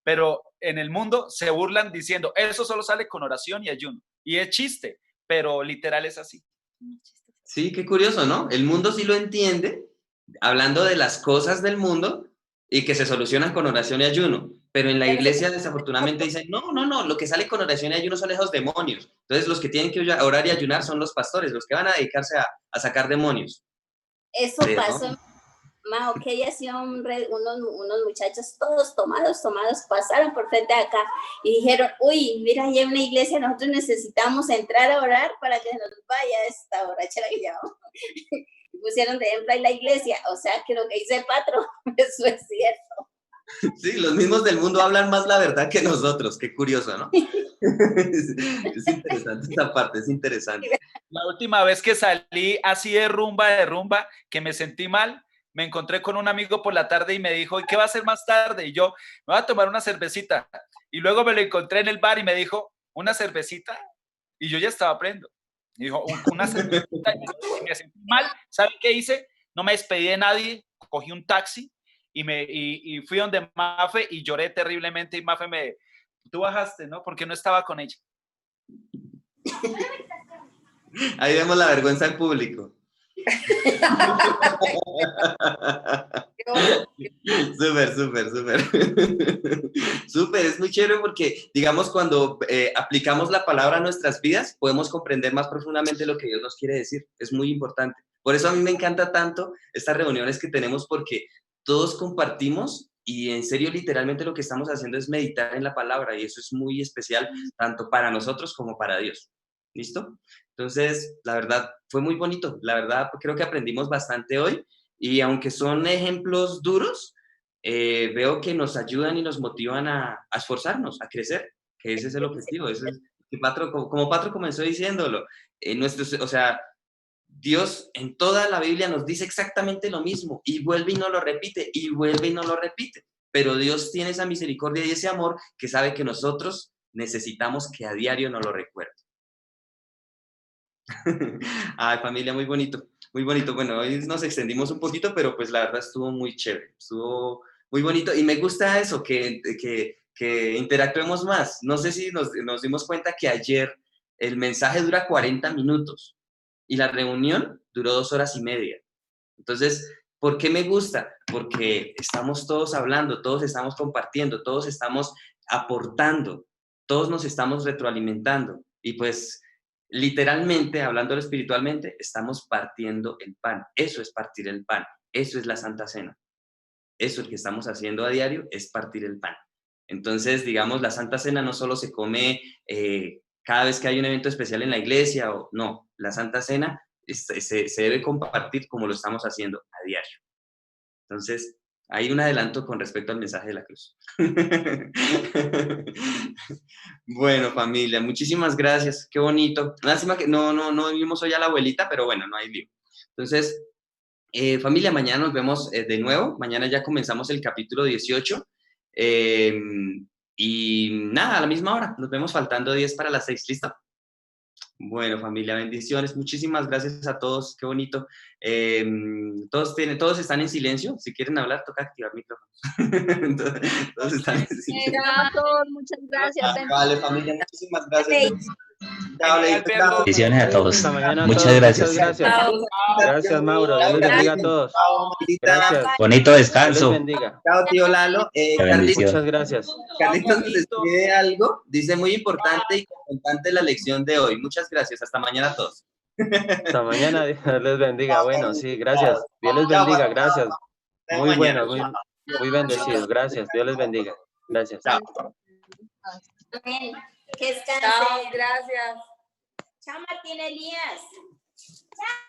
Pero en el mundo se burlan diciendo, eso solo sale con oración y ayuno. Y es chiste, pero literal es así. Sí, qué curioso, ¿no? El mundo sí lo entiende, hablando de las cosas del mundo y que se solucionan con oración y ayuno. Pero en la iglesia desafortunadamente dicen, no, lo que sale con oración y ayuno son esos demonios. Entonces los que tienen que orar y ayunar son los pastores, los que van a dedicarse a sacar demonios. Eso pasó, Majo, que ella hacía unos muchachos todos tomados, pasaron por frente de acá y dijeron, uy, mira, ahí hay una iglesia, nosotros necesitamos entrar a orar para que nos vaya esta borrachera que llevamos. Y pusieron de ejemplo ahí la iglesia, o sea que lo que dice Patro, eso es cierto. Sí, los mismos del mundo hablan más la verdad que nosotros, qué curioso, ¿no? Es interesante esta parte, es interesante. La última vez que salí así de rumba, que me sentí mal, me encontré con un amigo por la tarde y me dijo, ¿y qué va a hacer más tarde? Y yo, me voy a tomar una cervecita. Y luego me lo encontré en el bar y me dijo, ¿una cervecita? Y yo ya estaba prendo. Y dijo, una cervecita. Y me sentí mal. ¿Sabe qué hice? No me despedí de nadie, cogí un taxi y fui donde Mafe y lloré terriblemente y Mafe tú bajaste, ¿no? Porque no estaba con ella. Ahí vemos la vergüenza en público. Súper, súper, súper. Súper, es muy chévere porque, digamos, cuando aplicamos la palabra a nuestras vidas, podemos comprender más profundamente lo que Dios nos quiere decir. Es muy importante. Por eso a mí me encanta tanto estas reuniones que tenemos porque todos compartimos y en serio, literalmente lo que estamos haciendo es meditar en la palabra y eso es muy especial tanto para nosotros como para Dios. ¿Listo? Entonces, la verdad, fue muy bonito. La verdad, creo que aprendimos bastante hoy. Y aunque son ejemplos duros, veo que nos ayudan y nos motivan a esforzarnos, a crecer, que ese es el objetivo. Ese es, como Patro comenzó diciéndolo, o sea, Dios en toda la Biblia nos dice exactamente lo mismo y vuelve y no lo repite y vuelve y no lo repite. Pero Dios tiene esa misericordia y ese amor que sabe que nosotros necesitamos que a diario nos lo recuerde. Ay, familia, muy bonito, muy bonito. Bueno, hoy nos extendimos un poquito, pero pues la verdad estuvo muy chévere, estuvo muy bonito y me gusta eso, que interactuemos más. No sé si nos dimos cuenta que ayer el mensaje dura 40 minutos y la reunión duró 2 horas y media. Entonces, ¿por qué me gusta? Porque estamos todos hablando, todos estamos compartiendo, todos estamos aportando, todos nos estamos retroalimentando y pues literalmente, hablándolo espiritualmente, estamos partiendo el pan. Eso es partir el pan. Eso es la Santa Cena. Eso es lo que estamos haciendo a diario, es partir el pan. Entonces, digamos, la Santa Cena no solo se come cada vez que hay un evento especial en la iglesia, no, la Santa Cena se debe compartir como lo estamos haciendo a diario. Entonces, hay un adelanto con respecto al mensaje de la cruz. Bueno, familia, muchísimas gracias. Qué bonito. Lástima que no vimos hoy a la abuelita, pero bueno, no hay lío. Entonces, familia, mañana nos vemos de nuevo. Mañana ya comenzamos el capítulo 18. Y nada, a la misma hora. Nos vemos faltando 10 para las 6. ¿Listo? Bueno, familia, bendiciones. Muchísimas gracias a todos. Qué bonito. Todos están en silencio. Si quieren hablar, toca activar micrófonos. todos están en silencio. A todos, muchas gracias. Vale, familia, muchísimas gracias. Bendiciones a todos. Hasta mañana a Muchas todos. gracias. Muchas gracias. Gracias, Mauro. Dios les bendiga a todos. Gracias. Bonito Dios les descanso. bendiga. Chao, tío Lalo. La bendición. Muchas gracias. Carlitos nos escribe algo. Dice, muy importante y confrontante la lección de hoy. Muchas gracias. Hasta mañana a todos. Hasta mañana. Dios les bendiga. Bueno, sí, gracias. Dios les bendiga. Gracias. Muy bueno, muy bendecidos. Gracias. Dios les bendiga. Gracias. Chao. Amén. Que descansen. Chao, gracias. Chao, Martín Elías. Chao.